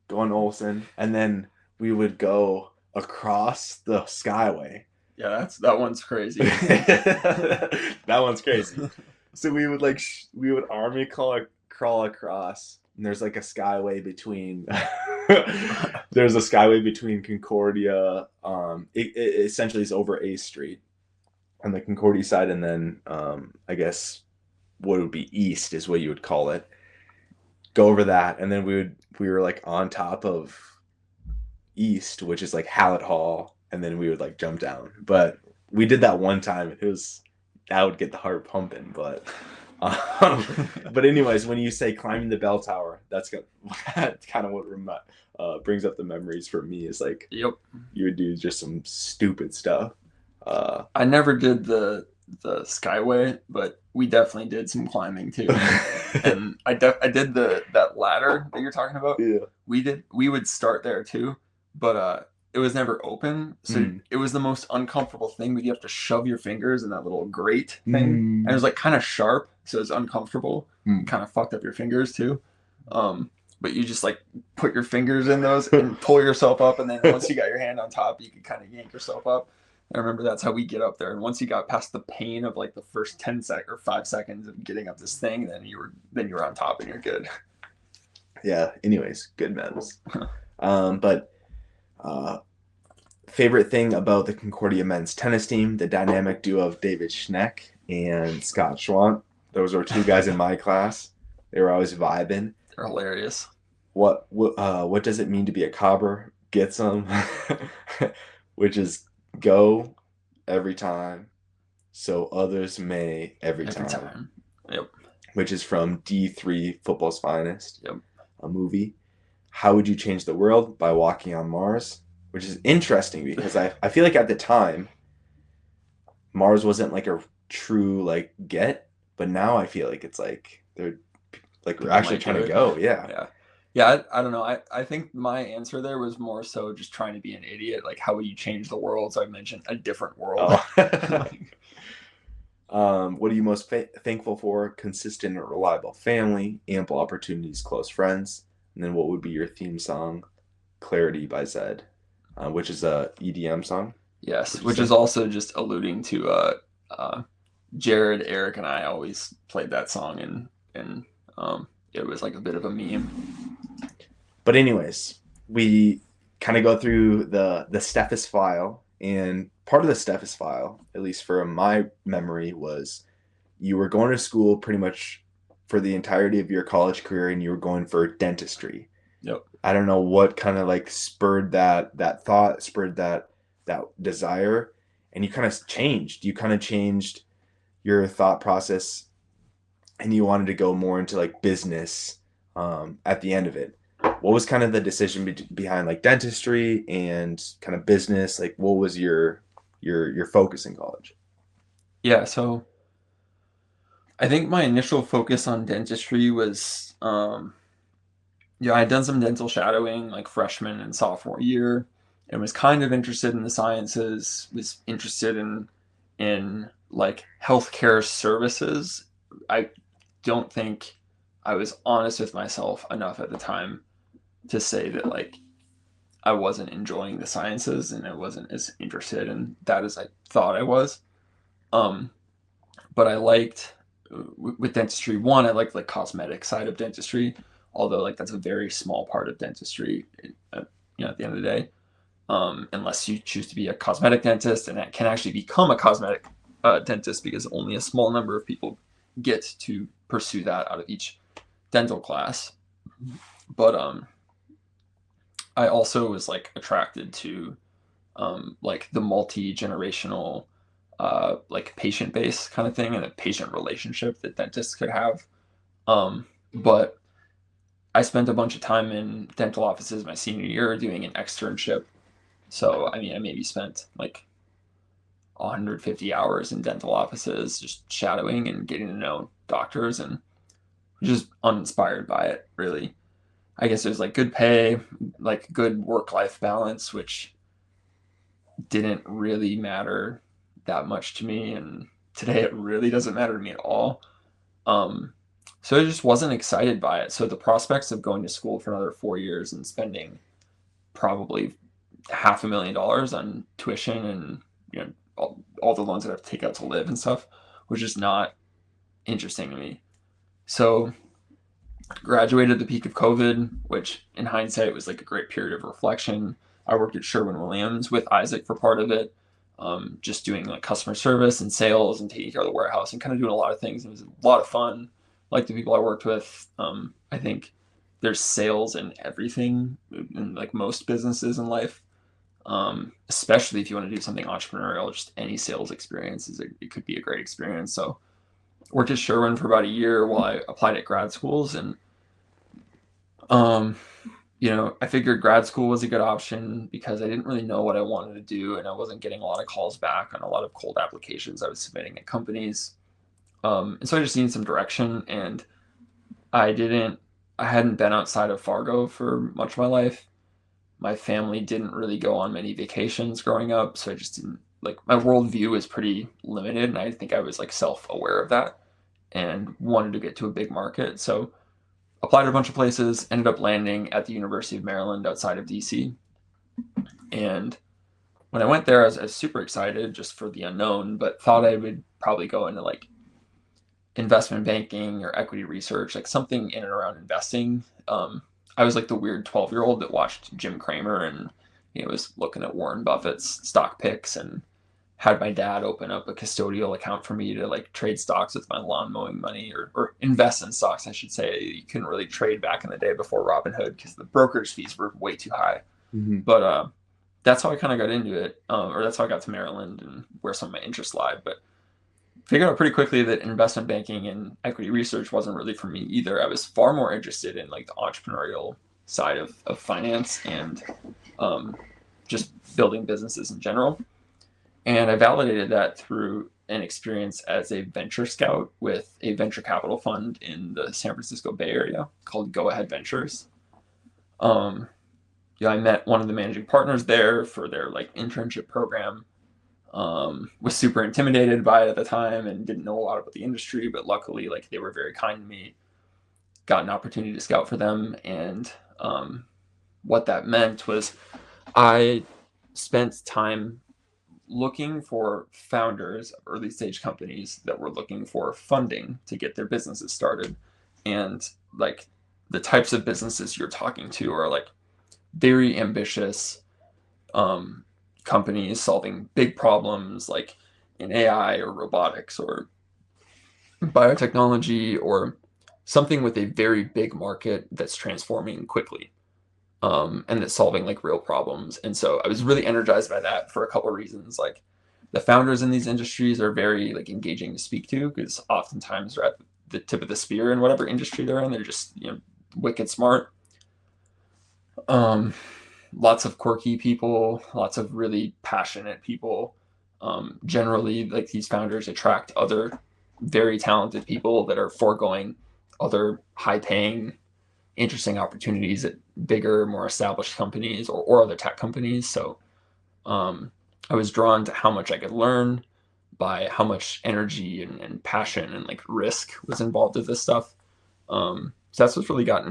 go on Olson, and then we would go across the Skyway. Yeah, that one's crazy. That one's crazy. So we would army crawl across, and there's like a skyway between there's a skyway between Concordia. It essentially is over A Street on the Concordia side, and then I guess what would be east is what you would call it. Go over that, and then we were like on top of east, which is like Hallett Hall, and then we would like jump down. But we did that one time. That would get the heart pumping. But anyways, when you say climbing the bell tower, that's kind of what brings up the memories for me, is like, Yep. You would do just some stupid stuff. I never did the Skyway, but we definitely did some climbing too. And I did that ladder that you're talking about. Yeah. We would start there too, but it was never open, so it was the most uncomfortable thing. But you have to shove your fingers in that little grate thing, and it was like kind of sharp, so it's uncomfortable. Kind of fucked up your fingers too. But you just like put your fingers in those and pull yourself up, and then once you got your hand on top, you can kind of yank yourself up. I remember that's how we get up there. And once you got past the pain of like the first 5 seconds of getting up this thing, then you were on top and you're good. Yeah. Anyways, good memes. But favorite thing about the Concordia men's tennis team, the dynamic duo of David Schneck and Scott Schwant. Those were two guys in my class. They were always vibing. They're hilarious. What does it mean to be a cobber? get some, which is go every time, so others may every Every time, time. Yep. which is from D3 Football's Finest, Yep. a movie. How would you change the world? By walking on Mars, which is interesting because I feel like at the time Mars wasn't like a true like get, but now I feel like it's like they're like we're People actually might do trying to it. go. Yeah. Yeah. Yeah, I don't know. I think my answer there was more so just trying to be an idiot. Like, how would you change the world? So I mentioned a different world. Oh. Like, What are you most thankful for? Consistent and reliable family, ample opportunities, close friends. And then what would be your theme song? Clarity by Zed, which is a EDM song, yes, would you which is say? also just alluding to uh, Jared, Eric, and I always played that song, and it was like a bit of a meme. But anyways, we kind of go through the Steffes file, and part of the Steffes file, at least for my memory, was you were going to school pretty much for the entirety of your college career, and you were going for dentistry. Yep. I don't know what kind of like spurred that thought, spurred that desire, and you kind of changed. You kind of changed your thought process, and you wanted to go more into like business at the end of it. What was kind of the decision behind like dentistry and kind of business? Like, what was your focus in college? Yeah. So I think my initial focus on dentistry was, yeah, I'd done some dental shadowing like freshman and sophomore year, and was kind of interested in the sciences. Was interested in like healthcare services. I don't think I was honest with myself enough at the time to say that like I wasn't enjoying the sciences and I wasn't as interested in that as I thought I was. Um, but I liked with dentistry. One, I liked like cosmetic side of dentistry, although like that's a very small part of dentistry. At the end of the day, unless you choose to be a cosmetic dentist, and that can actually become a cosmetic dentist because only a small number of people get to pursue that out of each dental class. But I also was like attracted to like the multi-generational like patient base kind of thing and a patient relationship that dentists could have. But I spent a bunch of time in dental offices my senior year doing an externship. So I mean, I maybe spent like 150 hours in dental offices just shadowing and getting to know doctors, and just uninspired by it really. I guess there's like good pay, like good work-life balance, which didn't really matter that much to me, and today it really doesn't matter to me at all. Um, so I just wasn't excited by it. So the prospects of going to school for another 4 years and spending probably $500,000 on tuition and all the loans that I have to take out to live and stuff was just not interesting to me. So graduated at the peak of COVID, which in hindsight was like a great period of reflection. I worked at Sherwin-Williams with Isaac for part of it, just doing like customer service and sales and taking care of the warehouse and kind of doing a lot of things. It was a lot of fun. Like the people I worked with, I think there's sales in everything in like most businesses in life. Especially if you want to do something entrepreneurial, just any sales experience it could be a great experience. So worked at Sherwin for about a year while I applied at grad schools, and um, I figured grad school was a good option because I didn't really know what I wanted to do, and I wasn't getting a lot of calls back on a lot of cold applications I was submitting at companies. And so I just needed some direction, and I didn't, I hadn't been outside of Fargo for much of my life. My family didn't really go on many vacations growing up, so I just didn't like my worldview is pretty limited, and I think I was like self-aware of that and wanted to get to a big market. So applied to a bunch of places, ended up landing at the University of Maryland outside of DC. And when I went there, I was super excited just for the unknown, but thought I would probably go into like investment banking or equity research, like something in and around investing. I was like the weird 12-year-old that watched Jim Cramer and was looking at Warren Buffett's stock picks and had my dad open up a custodial account for me to like trade stocks with my lawn mowing money, or invest in stocks, I should say. You couldn't really trade back in the day before Robinhood because the brokerage fees were way too high. Hmm. But that's how I kind of got into it, or that's how I got to Maryland and where some of my interests lie. But figured out pretty quickly that investment banking and equity research wasn't really for me either. I was far more interested in like the entrepreneurial side of finance and um, just building businesses in general. And I validated that through an experience as a venture scout with a venture capital fund in the San Francisco Bay Area called Go Ahead Ventures. Um, I met one of the managing partners there for their like internship program. Was super intimidated by it at the time and didn't know a lot about the industry, but luckily, like they were very kind to me. Got an opportunity to scout for them, and what that meant was I spent time looking for founders of early stage companies that were looking for funding to get their businesses started. And like the types of businesses you're talking to are like very ambitious um, companies solving big problems like in AI or robotics or biotechnology or something with a very big market that's transforming quickly, and that's solving like real problems. And so I was really energized by that for a couple of reasons. Like the founders in these industries are very like engaging to speak to because oftentimes they're at the tip of the spear in whatever industry they're in. They're just wicked smart. Um, Lots of quirky people, lots of really passionate people. Generally, like these founders attract other very talented people that are foregoing other high-paying, interesting opportunities at bigger, more established companies or other tech companies. So um, I was drawn to how much I could learn by how much energy and passion and like risk was involved with this stuff. So that's what's really got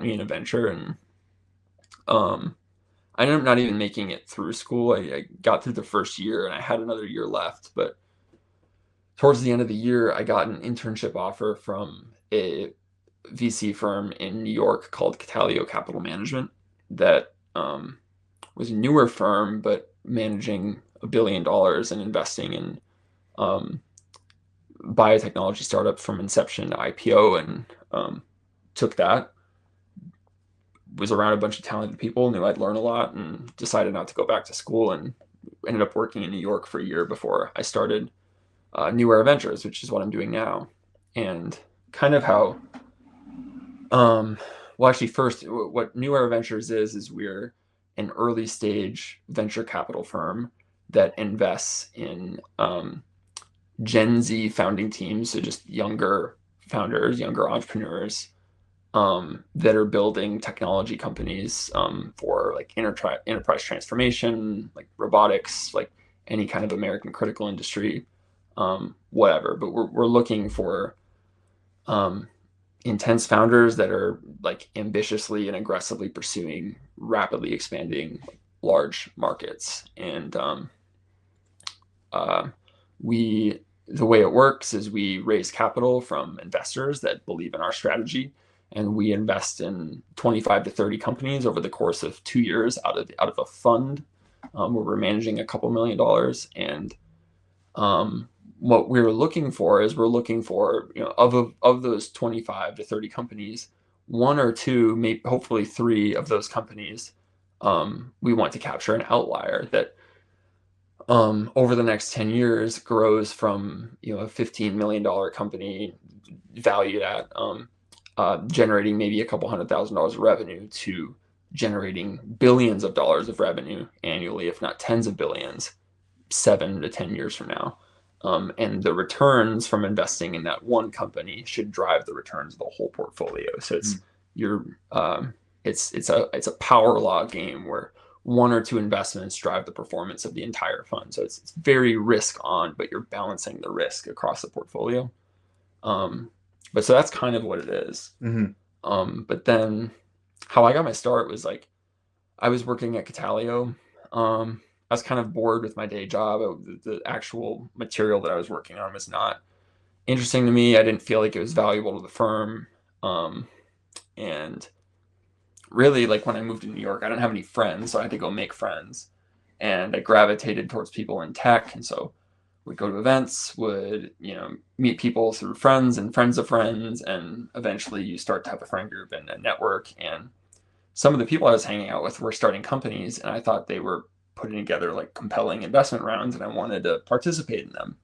me in a venture. And um, I ended up not even making it through school. I got through the first year and I had another year left. But towards the end of the year, I got an internship offer from a VC firm in New York called Catalio Capital Management that was a newer firm, but managing $1 billion and investing in um, biotechnology startups from inception to IPO, and took that. Was around a bunch of talented people, knew I'd learn a lot, and decided not to go back to school, and ended up working in New York for a year before I started New Era Ventures, which is what I'm doing now. And kind of how, well, actually, first, what New Era Ventures is we're an early stage venture capital firm that invests in Gen Z founding teams, so just younger founders, younger entrepreneurs that are building technology companies for like enterprise transformation, like robotics, like any kind of American critical industry, whatever. But we're looking for um, intense founders that are like ambitiously and aggressively pursuing rapidly expanding large markets. And uh, we the way it works is we raise capital from investors that believe in our strategy, and we invest in 25 to 30 companies over the course of 2 years out of a fund where we're managing a couple $1 million. And what we're looking for is we're looking for, of those 25 to 30 companies, one or two, maybe hopefully three of those companies, we want to capture an outlier that over the next 10 years grows from a $15 million company valued at generating maybe a couple $100,000 of revenue to generating billions of dollars of revenue annually, if not tens of billions, 7 to 10 years from now. And the returns from investing in that one company should drive the returns of the whole portfolio. So it's you're it's a power law game where one or two investments drive the performance of the entire fund. So it's very risk on, but you're balancing the risk across the portfolio. Um, but so that's kind of what it is. Hmm. But then how I got my start was like I was working at Catalio. I was kind of bored with my day job. The actual material that I was working on was not interesting to me. I didn't feel like it was valuable to the firm. And really, like when I moved to New York, I didn't have any friends, so I had to go make friends. And I gravitated towards people in tech, and so would go to events, would meet people through friends and friends of friends, and eventually you start to have a friend group and a network. And some of the people I was hanging out with were starting companies, and I thought they were putting together like compelling investment rounds, and I wanted to participate in them.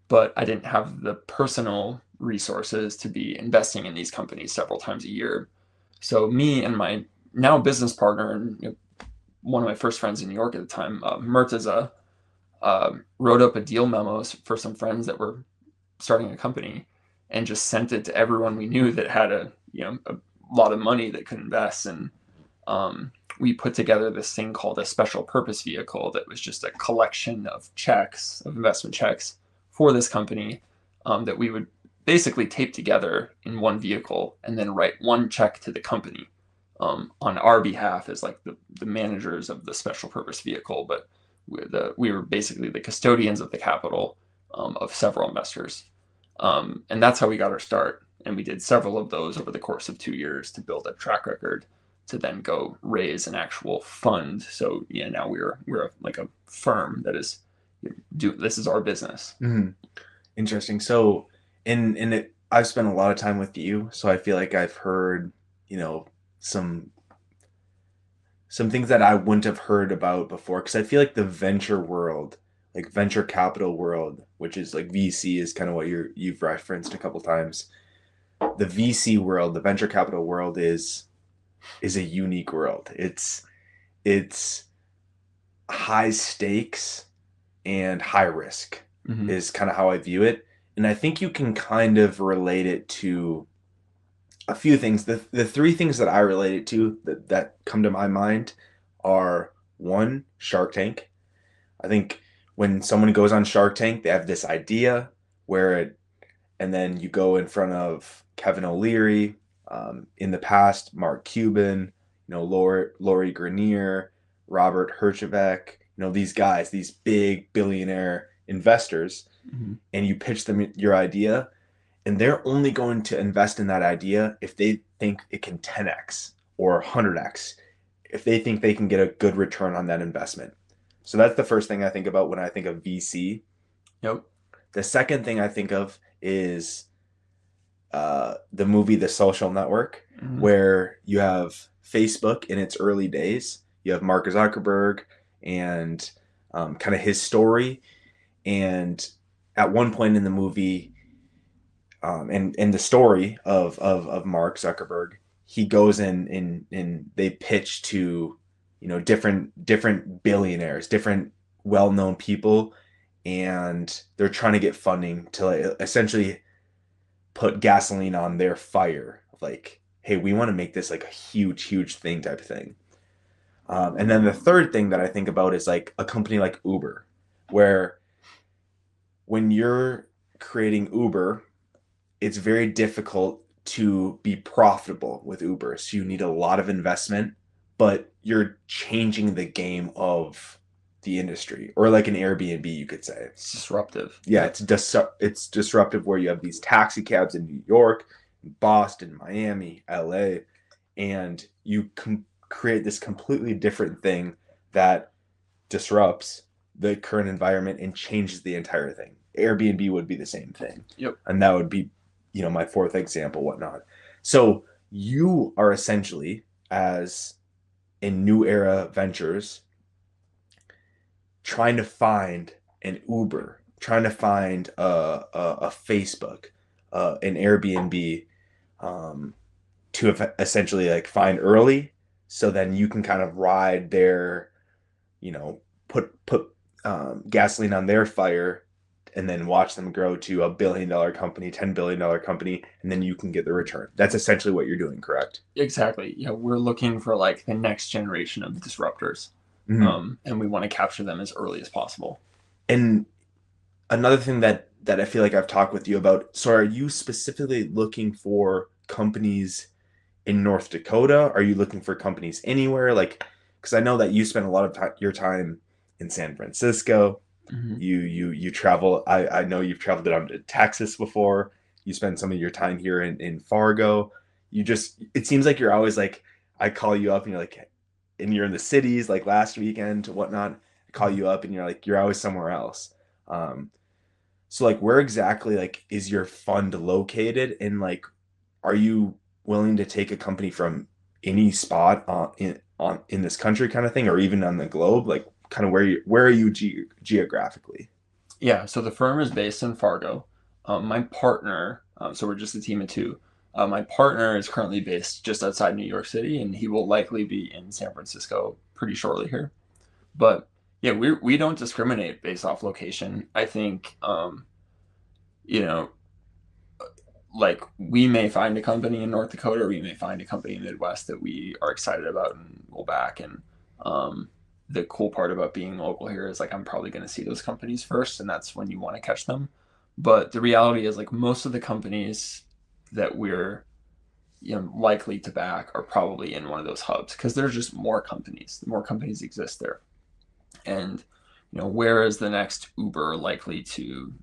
But I didn't have the personal resources to be investing in these companies several times a year. So me and my now business partner and one of my first friends in New York at the time, Murtaza, wrote up a deal memos for some friends that were starting a company and just sent it to everyone we knew that had a lot of money that could invest. And we put together this thing called a special purpose vehicle that was just a collection of checks, of investment checks for this company, that we would basically tape together in one vehicle and then write one check to the company, on our behalf as like the managers of the special purpose vehicle. But we were basically the custodians of the capital, of several investors. And that's how we got our start. And we did several of those over the course of 2 years to build a track record to then go raise an actual fund. So yeah, now we're like a firm that is this is our business. Mm-hmm. Interesting. So, in it, I've spent a lot of time with you, so I feel like I've heard, you know, some some things that I wouldn't have heard about before. Because I feel like the venture world, like venture capital world, which is like VC, is kind of what you've referenced a couple times. The VC world, the venture capital world, is a unique world. It's high stakes and high risk Mm-hmm. is kind of how I view it. And I think you can kind of relate it to a few things. The three things that I relate it to that come to my mind are: one, Shark Tank. I think when someone goes on Shark Tank, they have this idea where it, and then you go in front of Kevin O'Leary, in the past, Mark Cuban, Lori Grenier, Robert Herjavec, these guys, these big billionaire investors, Mm-hmm. and you pitch them your idea, and they're only going to invest in that idea if they think it can 10x or 100x, if they think they can get a good return on that investment. So that's the first thing I think about when I think of VC. Yep. The second thing I think of is the movie The Social Network, Mm-hmm. where you have Facebook in its early days. You have Mark Zuckerberg and kind of his story. And at one point in the movie, and the story of Mark Zuckerberg, he goes in they pitch to different billionaires, different well-known people, and they're trying to get funding to essentially put gasoline on their fire of like, hey, we want to make this like a huge thing type of thing. And then the third thing that I think about is like a company like Uber, where when you're creating Uber, it's very difficult to be profitable with Uber. So you need a lot of investment, but you're changing the game of the industry, or like an Airbnb, you could say. It's disruptive. Yeah, it's disruptive, where you have these taxi cabs in New York, Boston, Miami, LA, and you create this completely different thing that disrupts the current environment and changes the entire thing. Airbnb would be the same thing. Yep. And that would be, my fourth example, whatnot. So you are essentially, as in New Era Ventures, trying to find an Uber, trying to find a Facebook, an Airbnb, to essentially like find early, so then you can kind of ride their, put gasoline on their fire, and then watch them grow to $1 billion company, $10 billion company, and then you can get the return. That's essentially what you're doing, correct? Exactly. Yeah, we're looking for like the next generation of disruptors, Mm-hmm. and we want to capture them as early as possible. And another thing that I feel like I've talked with you about. So, are you specifically looking for companies in North Dakota? Are you looking for companies anywhere? Like, because I know that you spend a lot of your time in San Francisco. Mm-hmm. You travel. I know you've traveled down to Texas before. You spend some of your time here in Fargo. It seems like you're always like, I call you up and you're like, and you're in the cities, like last weekend, whatnot. I call you up and you're like, you're always somewhere else. Um, so like, where exactly like is your fund located? And like, are you willing to take a company from any spot in this country kind of thing, or even on the globe? Like kind of where are you geographically? Yeah, so the firm is based in Fargo. My partner, so we're just a team of two. My partner is currently based just outside New York City, and he will likely be in San Francisco pretty shortly here. But yeah, we don't discriminate based off location. I think you know, like we may find a company in North Dakota, or we may find a company in the Midwest that we are excited about and we'll back. And the cool part about being local here is like I'm probably going to see those companies first, and that's when you want to catch them. But the reality is like most of the companies that we're likely to back are probably in one of those hubs because there's just more companies. More companies exist there, and where is the next Uber likely to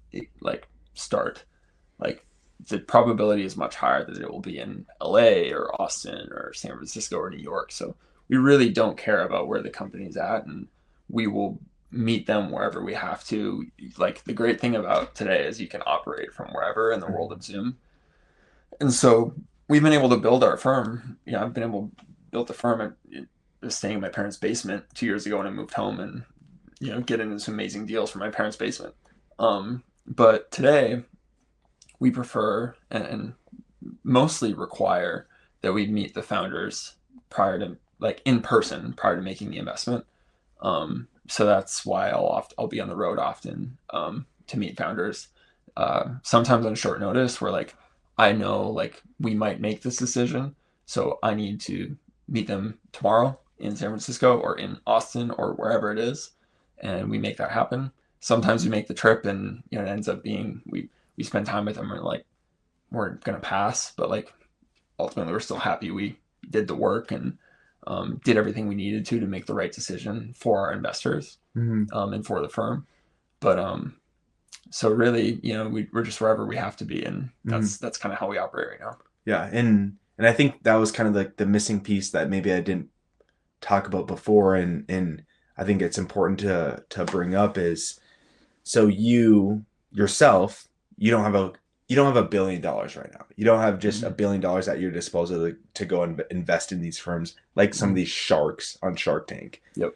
like start? Like the probability is much higher that it will be in LA or Austin or San Francisco or New York. So we really don't care about where the company's at, and we will meet them wherever we have to. Like the great thing about today is you can operate from wherever in the world of Zoom. And so we've been able to build our firm. I've been able to build the firm at staying in my parents' basement 2 years ago when I moved home, and get into some amazing deals from my parents' basement. But today we prefer and mostly require that we meet the founders prior to like in person prior to making the investment. So that's why I'll be on the road often to meet founders. Sometimes on short notice, where like I know like we might make this decision, so I need to meet them tomorrow in San Francisco or in Austin or wherever it is, and we make that happen. Sometimes we make the trip, and it ends up being we spend time with them, and like we're gonna pass, but like ultimately we're still happy we did the work and did everything we needed to make the right decision for our investors Mm-hmm. and for the firm. But so really, we're just wherever we have to be, and Mm-hmm. that's kind of how we operate right now. Yeah, and I think that was kind of like the missing piece that maybe I didn't talk about before, and I think it's important to bring up is so you yourself you don't have $1 billion right now. You don't have just Mm-hmm. $1 billion at your disposal to go and invest in these firms like some of Mm-hmm. these sharks on Shark Tank. Yep.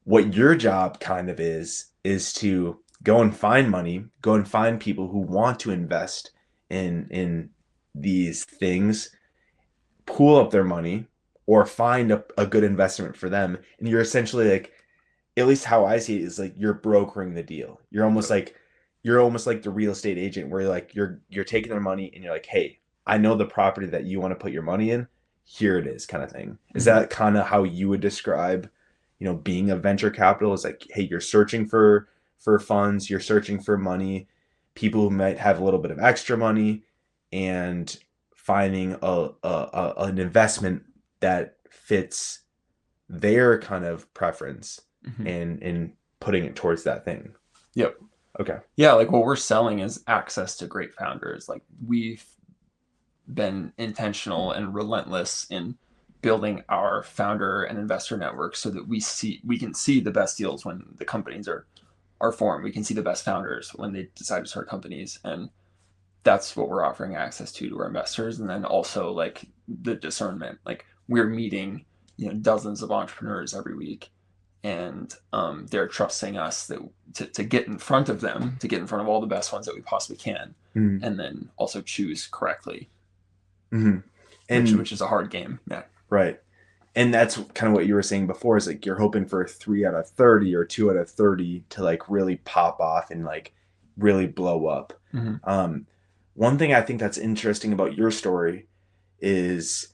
What your job kind of is to go and find money, go and find people who want to invest in these things, pool up their money, or find a good investment for them. And you're essentially like, at least how I see it is like you're brokering the deal. Yep. You're almost like the real estate agent where like you're taking their money and you're like, hey, I know the property that you want to put your money in. Here it is, kind of thing. Is Mm-hmm. that kind of how you would describe, being a venture capital? Is like, hey, you're searching for funds, you're searching for money, people who might have a little bit of extra money, and finding an investment that fits their kind of preference Mm-hmm. and putting it towards that thing. Yep. Okay. Yeah, like what we're selling is access to great founders. Like we've been intentional and relentless in building our founder and investor network so that we can see the best deals when the companies are formed. We can see the best founders when they decide to start companies, and that's what we're offering access to our investors. And then also like the discernment, like we're meeting dozens of entrepreneurs every week, and they're trusting us to get in front of them, to get in front of all the best ones that we possibly can, Mm-hmm. and then also choose correctly, Mm-hmm. which And which is a hard game. Yeah. right. And that's kind of what you were saying before is like you're hoping for 3 out of 30 or 2 out of 30 to like really pop off and like really blow up. Mm-hmm. Um, One thing I think that's interesting about your story is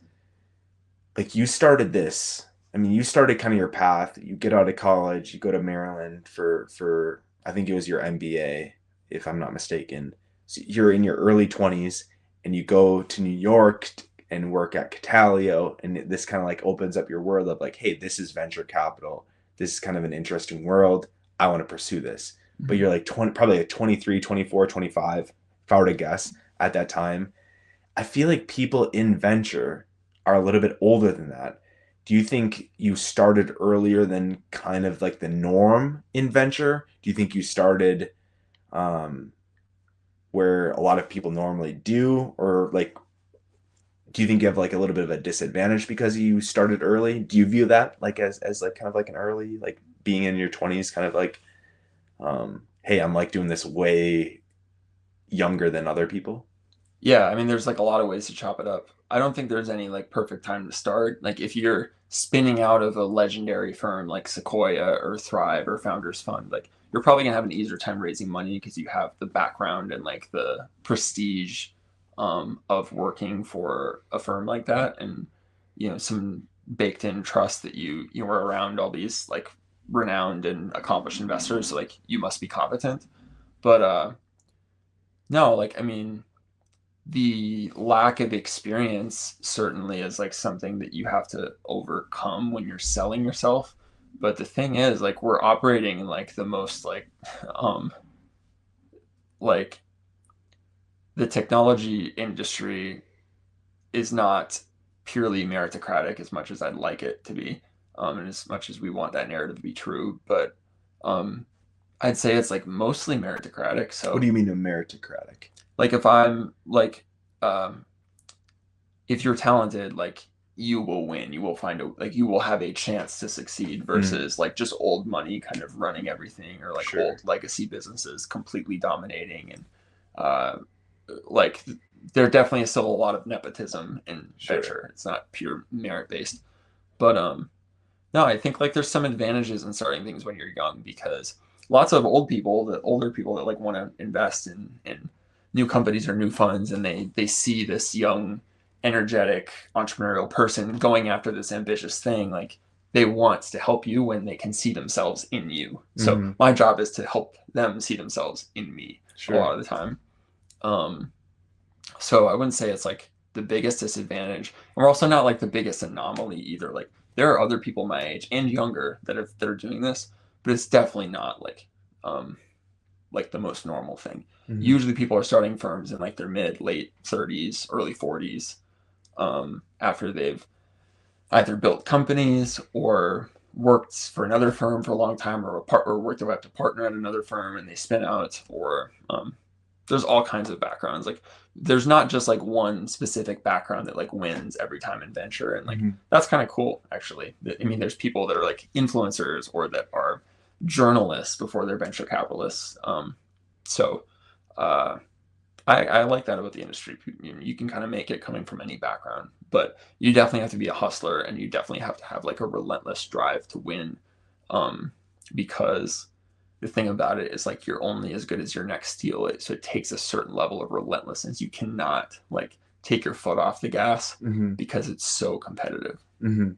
like you started this. I mean, you started kind of your path. You get out of college, you go to Maryland for I think it was your MBA, if I'm not mistaken. So you're in your early 20s and you go to New York and work at Catalio, and this kind of like opens up your world of like, hey, this is venture capital. This is kind of an interesting world. I want to pursue this. But Mm-hmm. you're like 20, probably like 23, 24, 25, if I were to guess at that time. I feel like people in venture are a little bit older than that. Do you think you started earlier than kind of like the norm in venture? Do you think you started um, where a lot of people normally do, or like do you think you have like a little bit of a disadvantage because you started early? Do you view that like as like kind of like an early, like being in your 20s, kind of like, hey, I'm like doing this way younger than other people? Yeah, I mean, there's like a lot of ways to chop it up. I don't think there's any like perfect time to start. Like if you're spinning out of a legendary firm like Sequoia or Thrive or Founders Fund, like you're probably gonna have an easier time raising money because you have the background and like the prestige of working for a firm like that, and some baked in trust that you were around all these like renowned and accomplished investors, so like you must be competent. But no, like I mean the lack of experience certainly is like something that you have to overcome when you're selling yourself. But the thing is, like we're operating in like the most um like the technology industry is not purely meritocratic as much as I'd like it to be, and as much as we want that narrative to be true. But um I'd say it's like mostly meritocratic. What do So you mean a meritocratic? like if I'm like um if you're talented, like you will win. You will find a like you will have a chance to succeed Mm, versus like just old money kind of running everything, or like sure. old legacy businesses completely dominating. And uh like there definitely is still a lot of nepotism in Sure. venture. It's not pure merit based. But no, I think like there's some advantages in starting things when you're young, because lots of older people that like want to invest in new companies or new funds, and they see this young, energetic entrepreneurial person going after this ambitious thing, like they want to help you when they can see themselves in you. So Hmm. my job is to help them see themselves in me a Sure. lot of the time. Um, so I wouldn't say it's like the biggest disadvantage. And we're also not like the biggest anomaly either. Like there are other people my age and younger that are doing this, but it's definitely not um like the most normal thing. Hmm. Usually people are starting firms in like their mid, late 30s, early 40s, after they've either built companies or worked for another firm for a long time, or worked their way up to partner at another firm and they spin out, or there's all kinds of backgrounds. Like there's not just like one specific background that like wins every time in venture, and like Hmm. that's kind of cool actually. I mean, there's people that are like influencers or that are journalists before they're venture capitalists. So uh, I like that about the industry. You can kind of make it coming from any background, but you definitely have to be a hustler, and you definitely have to have like a relentless drive to win. Um, because the thing about it is like you're only as good as your next deal. So it takes a certain level of relentlessness. You cannot like take your foot off the gas Hmm. because it's so competitive. Hmm.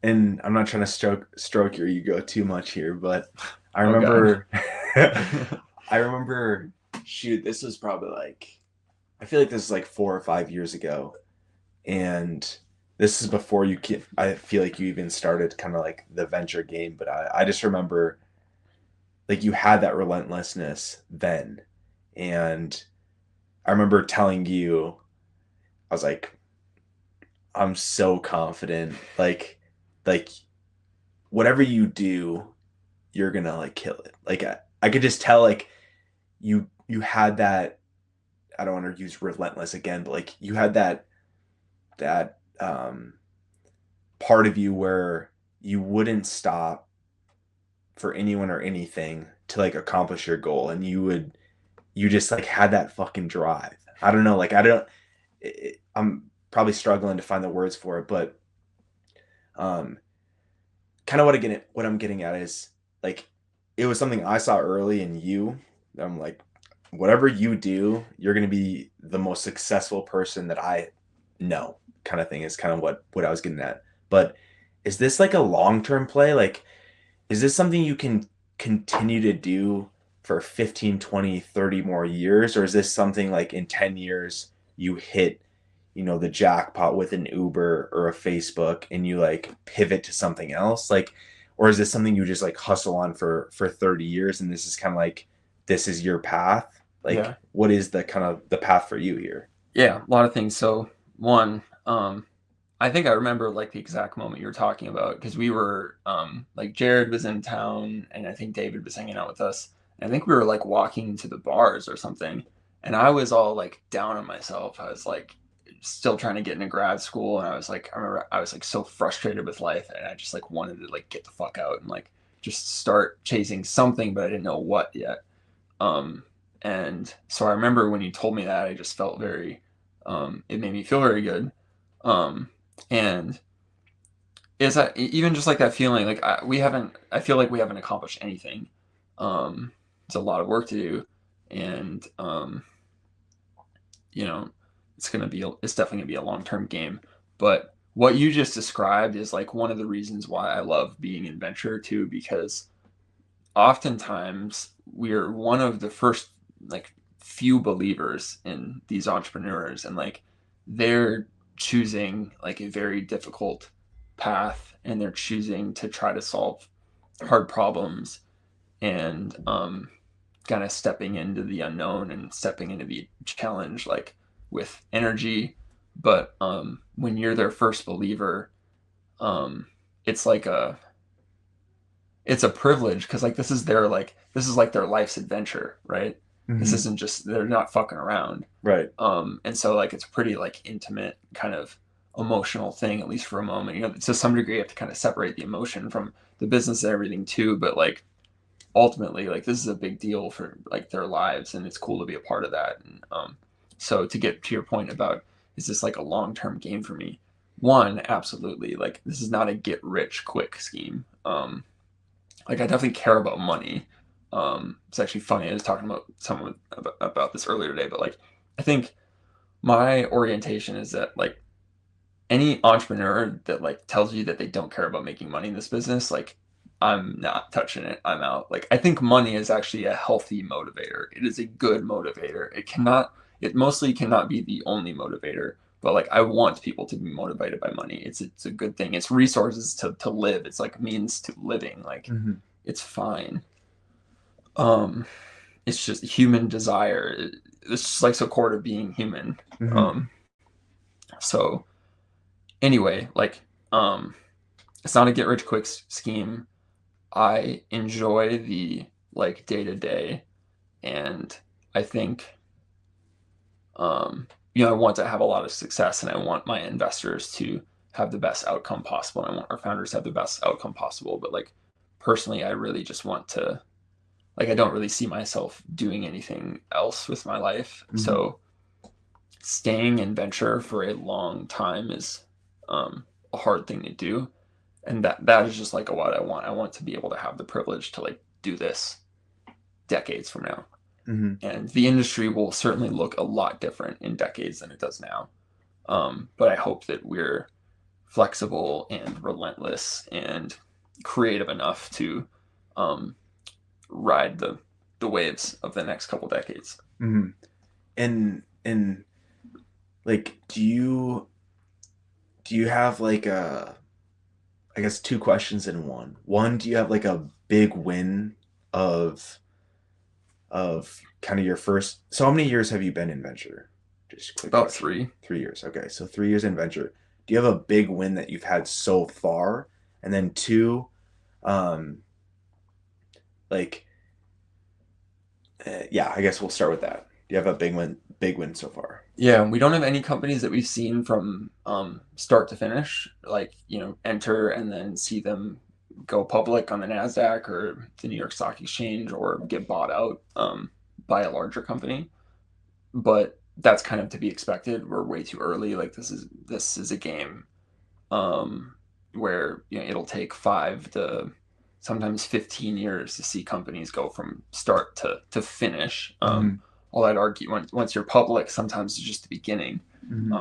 And I'm not trying to stroke your ego too much here, but I Oh God. remember I remember shoot, this was probably like I feel like this is like 4 or 5 years ago. And this is before I feel like you even started kind of like the venture game, but I just remember like you had that relentlessness then. And I remember telling you, I was like, I'm so confident. Like whatever you do, you're gonna like kill it. Like I could just tell like you had that. I don't want to use relentless again, but like you had that part of you where you wouldn't stop for anyone or anything to like accomplish your goal, and you just like had that fucking drive. I don't know, like I don't. I'm probably struggling to find the words for it, but um, kind of what I'm getting at is like it was something I saw early in you. I'm like, whatever you do, you're gonna be the most successful person that I know, kind of thing is kind of what I was getting at. But is this like a long term play? Like, is this something you can continue to do for 15, 20, 30 more years? Or is this something like in 10 years you hit, the jackpot with an Uber or a Facebook and you like pivot to something else? Like, or is this something you just like hustle on for 30 years and this is kind of like this is your path? Like, Yeah. what is the kind of the path for you here? Yeah. A lot of things. So one, I think I remember like the exact moment you were talking about, because we were like Jared was in town and I think David was hanging out with us. And I think we were like walking to the bars or something. And I was all like down on myself. I was like still trying to get into grad school, and I remember I was like so frustrated with life, and I just like wanted to like get the fuck out and like just start chasing something, but I didn't know what yet. Um, and so I remember when you told me that, I just felt very, it made me feel very good. Um, and is that even just like that feeling, like I feel like we haven't accomplished anything. It's a lot of work to do. And, you know, it's definitely gonna be a long-term game. But what you just described is like one of the reasons why I love being in venture too, because oftentimes we're one of the first like few believers in these entrepreneurs, and like they're choosing like a very difficult path, and they're choosing to try to solve hard problems, and kind of stepping into the unknown and stepping into the challenge like with energy. But when you're their first believer, um it's like it's a privilege, because like this is like their life's adventure, right? This Hmm. isn't just, they're not fucking around. Right. And so like it's pretty like intimate kind of emotional thing, at least for a moment. To some degree you have to kind of separate the emotion from the business and everything too, but like ultimately like this is a big deal for like their lives, and it's cool to be a part of that. And so to get to your point about, is this like a long-term game for me? One, absolutely. Like this is not a get rich quick scheme. Like I definitely care about money. It's actually funny. I was talking about someone about this earlier today, but like I think my orientation is that like any entrepreneur that like tells you that they don't care about making money in this business, like I'm not touching it. I'm out. Like I think money is actually a healthy motivator. It is a good motivator. It mostly cannot be the only motivator, but like I want people to be motivated by money. It's a good thing. It's resources to live. It's like means to living. Like Hmm. it's fine. Um, it's just human desire. It's just like so core to being human. Hmm. Um, so anyway, like it's not a get rich quick scheme. I enjoy the like day to day, and I think I want to have a lot of success, and I want my investors to have the best outcome possible, and I want our founders to have the best outcome possible. But like personally, I really just want to, like I don't really see myself doing anything else with my life. Hmm. So staying in venture for a long time is a hard thing to do, and that is just like what I want. I want to be able to have the privilege to like do this decades from now, Hmm. and the industry will certainly look a lot different in decades than it does now. But I hope that we're flexible and relentless and creative enough to um, ride the waves of the next couple decades. Hmm. And like, do you have like a, I guess two questions in one. One, do you have like a big win of kind of your first? So how many years have you been in venture? Just a quick About question. 3. 3 years. Okay, so 3 years in venture. Do you have a big win that you've had so far? And then two, um, like, yeah, I guess we'll start with that. Do you have a big win so far? Yeah, we don't have any companies that we've seen from start to finish, like, enter and then see them go public on the NASDAQ or the New York Stock Exchange, or get bought out by a larger company. But that's kind of to be expected. We're way too early. Like this is a game where it'll take 5 to sometimes 15 years to see companies go from start to finish. Hmm. All I'd argue, once you're public, sometimes it's just the beginning. Hmm.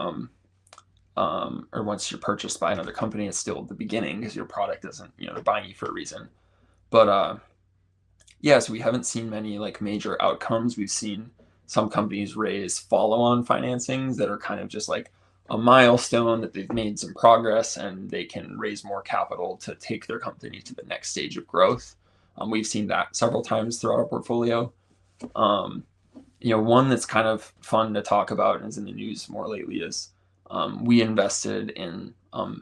Um, or once you're purchased by another company, it's still the beginning, because your product doesn't, they're buying you for a reason. But yeah, so we haven't seen many like major outcomes. We've seen some companies raise follow-on financings that are kind of just like a milestone that they've made some progress, and they can raise more capital to take their company to the next stage of growth. We've seen that several times throughout our portfolio. Um, one that's kind of fun to talk about and is in the news more lately is we invested in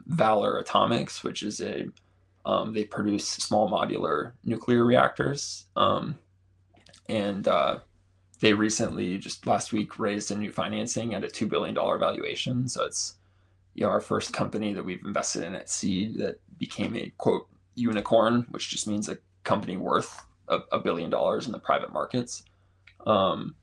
Valor Atomics, which is they produce small modular nuclear reactors, and they recently, just last week, raised a new financing at a $2 billion valuation. So it's, our first company that we've invested in at seed that became a quote unicorn, which just means a company worth $1 billion in the private markets. Um,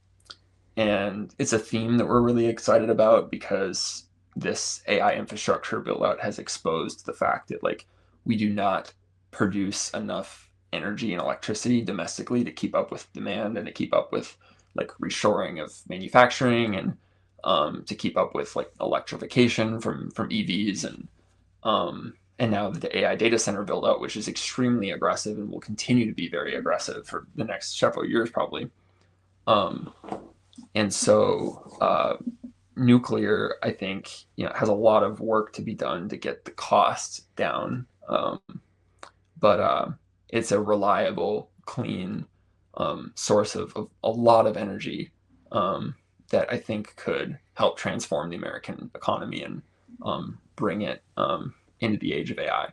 and it's a theme that we're really excited about because this AI infrastructure build out has exposed the fact that like we do not produce enough energy and electricity domestically to keep up with demand and to keep up with like reshoring of manufacturing and to keep up with like electrification from EVs and now the AI data center build out, which is extremely aggressive and will continue to be very aggressive for the next several years probably. Um, and so nuclear, I think, has a lot of work to be done to get the cost down. But it's a reliable, clean source of a lot of energy that I think could help transform the American economy and bring it into the age of AI.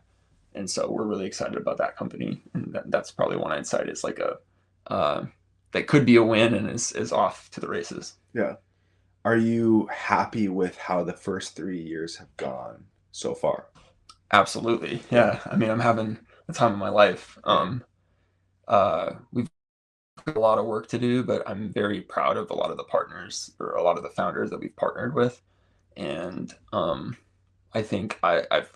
And so we're really excited about that company. And that's probably one I'd cite as like a that could be a win and is off to the races. Yeah. Are you happy with how the first 3 years have gone so far? Absolutely. Yeah. Yeah. I mean, I'm having the time of my life. Yeah. We've got a lot of work to do, but I'm very proud of a lot of the partners or a lot of the founders that we've partnered with. And I think I've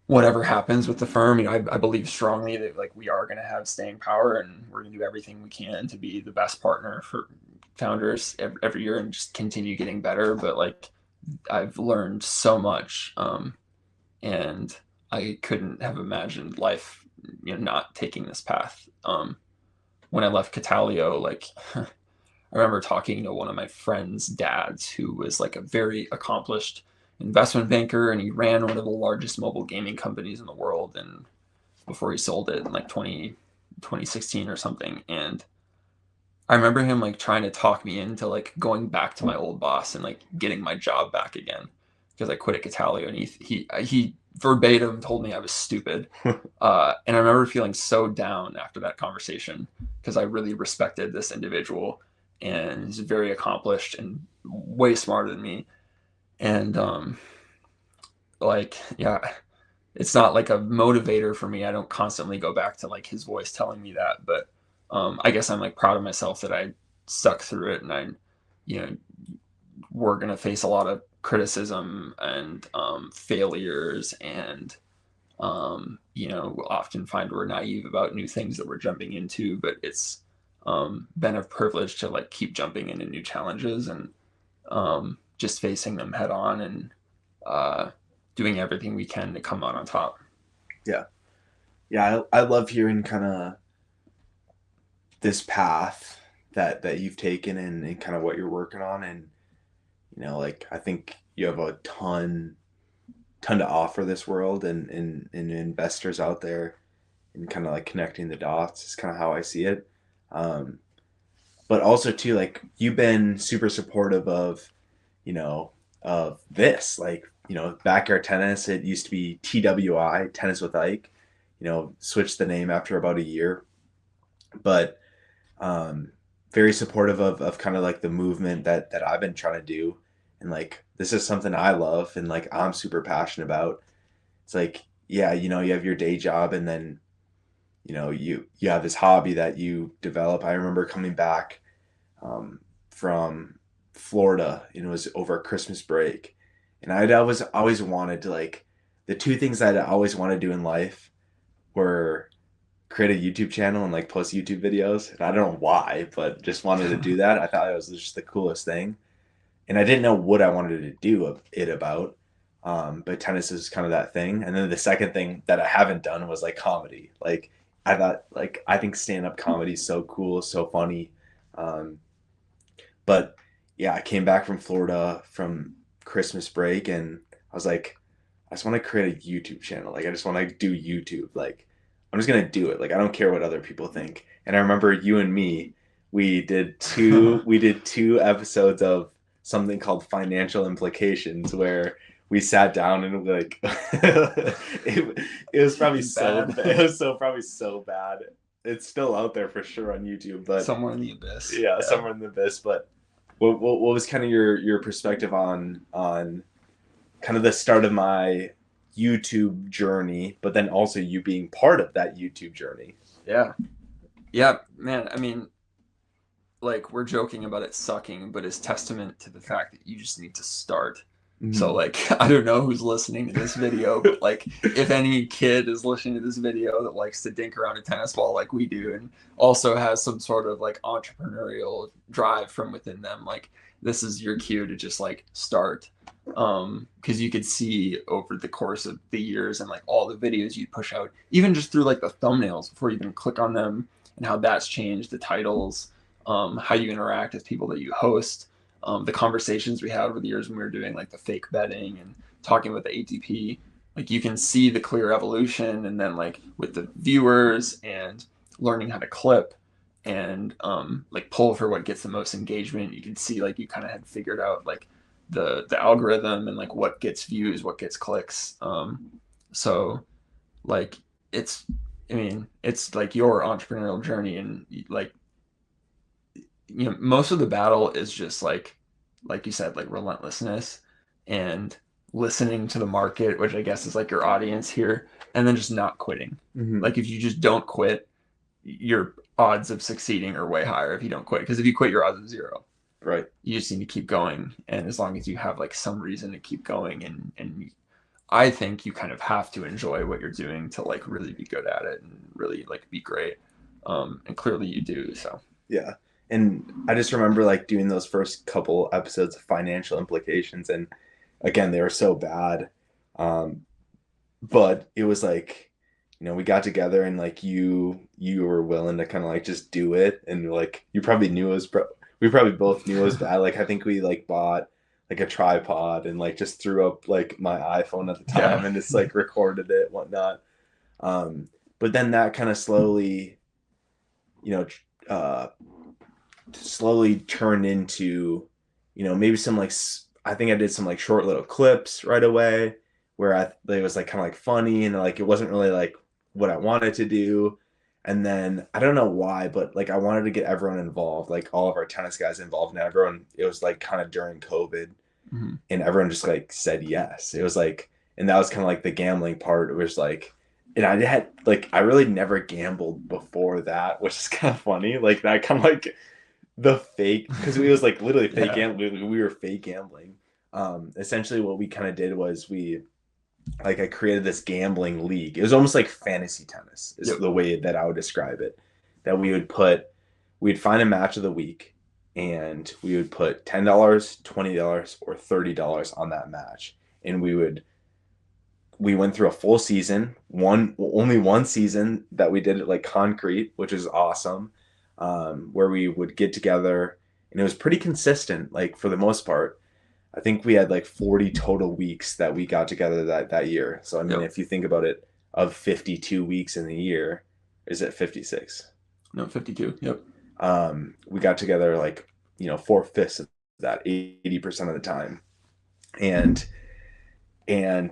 whatever happens with the firm, I believe strongly that like we are going to have staying power, and we're going to do everything we can to be the best partner for founders every year and just continue getting better. But like I've learned so much, and I couldn't have imagined life, not taking this path. When I left Catalio, like I remember talking to one of my friend's dads who was like a very accomplished investment banker, and he ran one of the largest mobile gaming companies in the world, and before he sold it in like 2016 or something. And I remember him like trying to talk me into like going back to my old boss and like getting my job back again because I quit at Catalio, and he verbatim told me I was stupid. And I remember feeling so down after that conversation because I really respected this individual, and he's very accomplished and way smarter than me. And like, yeah, it's not like a motivator for me. I don't constantly go back to like his voice telling me that, but I guess I'm like proud of myself that I stuck through it, and you know, we're gonna face a lot of criticism and failures, and we'll often find we're naive about new things that we're jumping into, but it's been a privilege to like keep jumping into new challenges and just facing them head on and uh, doing everything we can to come out on top. Yeah. Yeah. I love hearing kind of this path that you've taken and kind of what you're working on. And, like, I think you have a ton to offer this world and investors out there, and kind of like connecting the dots is kind of how I see it. Um, but also too, like, you've been super supportive of, you know, of this, like, backyard tennis. It used to be TWI, Tennis with Ike, switched the name after about a year, but um, very supportive of kind of like the movement that I've been trying to do. And like, this is something I love and like I'm super passionate about. It's like, yeah, you have your day job, and then, you have this hobby that you develop. I remember coming back from Florida, and it was over Christmas break. And I'd always wanted to, like, the two things I'd always wanted to do in life were create a YouTube channel and like post YouTube videos. And I don't know why, but just wanted to do that. I thought it was just the coolest thing. And I didn't know what I wanted to do it about. But tennis is kind of that thing. And then the second thing that I haven't done was like comedy. Like, I thought, like, I think stand-up comedy is so cool, so funny. Um, but yeah, I came back from Florida from Christmas break, and I was like, I just want to create a YouTube channel. Like, I just want to do YouTube. Like, I'm just gonna do it. Like, I don't care what other people think. And I remember you and me, we did two episodes of something called Financial Implications, where we sat down and like it was probably so Bad. it was so probably so bad. it's still out there for sure on YouTube, but somewhere in the abyss. yeah, Yeah. somewhere in the abyss. But what was kind of your perspective on kind of the start of my YouTube journey, but then also you being part of that YouTube journey? Yeah. Yeah, man. I mean, like we're joking about it sucking, but it's testament to the fact that you just need to start. So Mm. like I don't know who's listening to this video, but like if any kid is listening to this video that likes to dink around a tennis ball like we do and also has some sort of like entrepreneurial drive from within them, like this is your cue to just like start. Because you could see over the course of the years and like all the videos you push out, even just through like the thumbnails before you even click on them and how that's changed, the titles, how you interact with people that you host, the conversations we had over the years when we were doing like the fake betting and talking with the ATP. Like you can see the clear evolution, and then like with the viewers and learning how to clip and like pull for what gets the most engagement, you can see like you kind of had figured out like the algorithm and like what gets views, what gets clicks. So like it's, I mean, it's like your entrepreneurial journey, and like you know most of the battle is just like you said, like relentlessness and listening to the market, which I guess is like your audience here, and then just not quitting. Mm-hmm. Like if you just don't quit, your odds of succeeding are way higher if you don't quit, because if you quit, your odds are zero. Right. You just need to keep going, and as long as you have like some reason to keep going, and I think you kind of have to enjoy what you're doing to like really be good at it and really like be great, and clearly you do. So Yeah. And I just remember like doing those first couple episodes of financial implications, and again, they were so bad. Um, but it was like, we got together and like you were willing to kind of like just do it, and like you probably knew it was we probably both knew it was bad. Like I think we like bought like a tripod and like just threw up like my iPhone at the yeah, time and just like recorded it, whatnot. But then that kind of slowly, you know, uh, slowly turned into, maybe some like I think I did some like short little clips right away where it was like kind of like funny, and like it wasn't really like what I wanted to do. And then I don't know why, but like I wanted to get everyone involved, like all of our tennis guys involved, and everyone. It was like kind of during COVID, mm-hmm. and everyone just like said yes. It was like, and that was kind of like the gambling part. It was like, and I had like I really never gambled before that, which is kind of funny. Like that kind of like the fake, because it was like literally fake yeah, gambling. We were fake gambling. Essentially what we kind of did was I created this gambling league. It was almost like fantasy tennis is yep, the way that I would describe it. That we'd find a match of the week, and we would put $10, $20, or $30 on that match. And we went through a full season, only one season that we did it like concrete, which is awesome. Where we would get together, and it was pretty consistent, like for the most part. I think we had like 40 total weeks that we got together that year. So I mean, yep. if you think about it, of 52 weeks in the year, is it 56? No, 52. Yep. We got together like 4/5 of that, 80% of the time, and and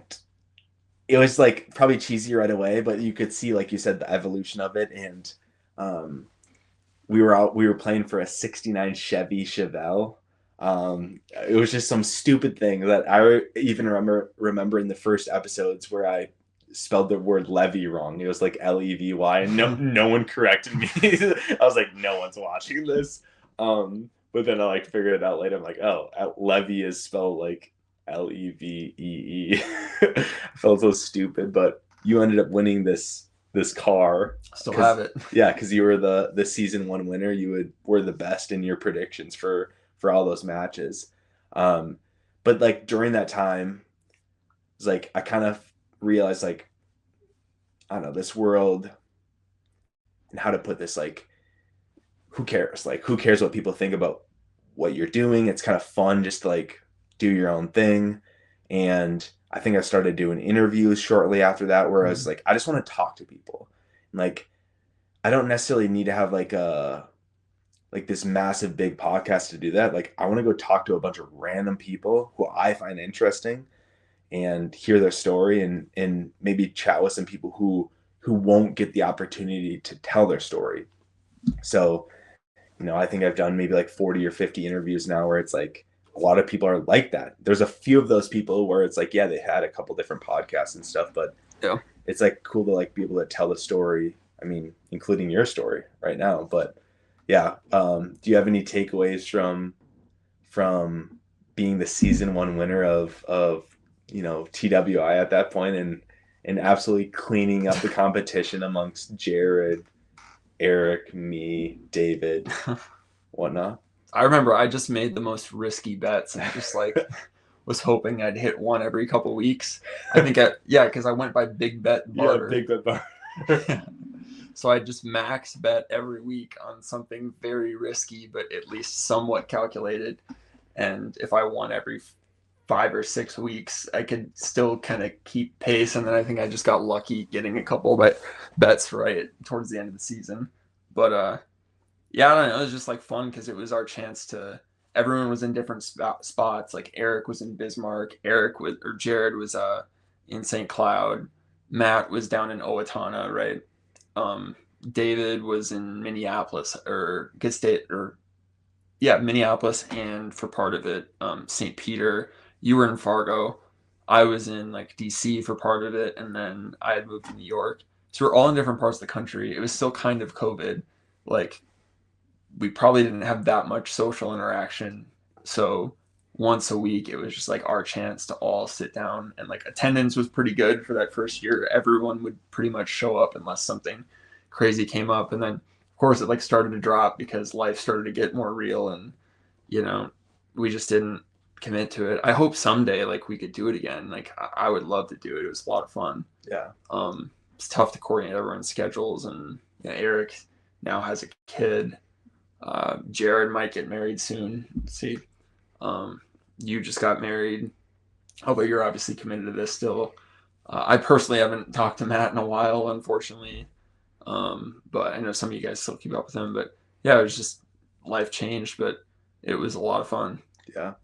it was like probably cheesy right away, but you could see, like you said, the evolution of it. And um, we were playing for a '69 Chevy Chevelle. It was just some stupid thing that I even remember in the first episodes where I spelled the word levy wrong. It was like Levy, and no one corrected me. I was like, no one's watching this. But then I like figured it out later. I'm like, oh, levy is spelled like Levee. I felt so stupid, but you ended up winning this car Still because have it. yeah, because you were the season one winner. Were the best in your predictions for all those matches. But like during that time, it's like I kind of realized, like, I don't know, this world, and how to put this, like, who cares? Like, who cares what people think about what you're doing? It's kind of fun just to like do your own thing. And I think I started doing interviews shortly after that, where I was like, I just want to talk to people. And like, I don't necessarily need to have like this massive big podcast to do that. Like I want to go talk to a bunch of random people who I find interesting and hear their story, and maybe chat with some people who who won't get the opportunity to tell their story. So, I think I've done maybe like 40 or 50 interviews now where it's like a lot of people are like that. There's a few of those people where it's like, yeah, they had a couple different podcasts and stuff, but Yeah. it's like cool to like be able to tell the story. I mean, including your story right now. But yeah, do you have any takeaways from being the season 1 winner of TWI at that point, and absolutely cleaning up the competition amongst Jared, Eric, me, David, whatnot? I remember I just made the most risky bets and just like was hoping I'd hit one every couple weeks. I think because I went by big bet barter. Yeah, big bet barter. So I just max bet every week on something very risky, but at least somewhat calculated. And if I won every 5 or 6 weeks, I could still kind of keep pace. And then I think I just got lucky getting a couple bets right towards the end of the season. But yeah, I don't know. It was just like fun because it was our chance to. Everyone was in different spots. Like Eric was in Bismarck. Jared was in St. Cloud. Matt was down in Owatonna, right? David was in Minneapolis or Good State or Minneapolis, and for part of it, St. Peter. You were in Fargo. I was in like DC for part of it, and then I had moved to New York. So we're all in different parts of the country. It was still kind of COVID. Like we probably didn't have that much social interaction. So once a week, it was just like our chance to all sit down, and like attendance was pretty good for that first year. Everyone would pretty much show up unless something crazy came up. And then of course it like started to drop because life started to get more real, and we just didn't commit to it. I hope someday like we could do it again. Like I would love to do it. It was a lot of fun. Yeah. It's tough to coordinate everyone's schedules, and Eric now has a kid. Jared might get married soon. Let's see. You just got married, although you're obviously committed to this still. I personally haven't talked to Matt in a while, unfortunately. But I know some of you guys still keep up with him. But yeah, it was just life changed, but it was a lot of fun. Yeah.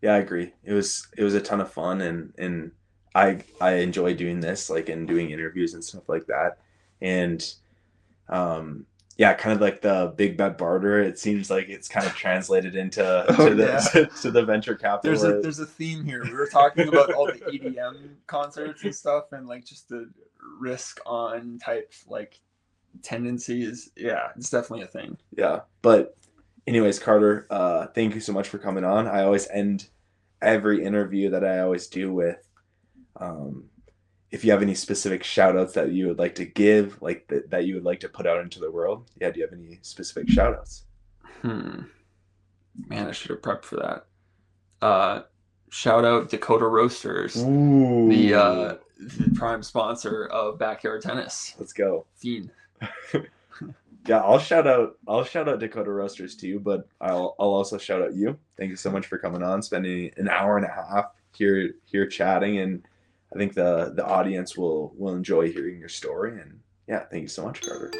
Yeah, I agree. It was a ton of fun, and I enjoy doing this, like, and doing interviews and stuff like that. And yeah, kind of like the big bet barter. It seems like it's kind of translated into to the venture capital. There's a theme here. We were talking about all the EDM concerts and stuff, and like just the risk on type like tendencies. Yeah, it's definitely a thing. Yeah, but anyways, Carter, thank you so much for coming on. I always end every interview that I always do with, if you have any specific shout outs that you would like to give, like that you would like to put out into the world. Yeah, do you have any specific shout outs? Man, I should have prepped for that. Shout out Dakota Roasters, Ooh. the prime sponsor of Backyard Tennis. Let's go. Fiend. Yeah, I'll shout out Dakota Roasters too, but I'll also shout out you. Thank you so much for coming on, spending an hour and a half here chatting, and I think the audience will enjoy hearing your story. And yeah, thank you so much, Carter.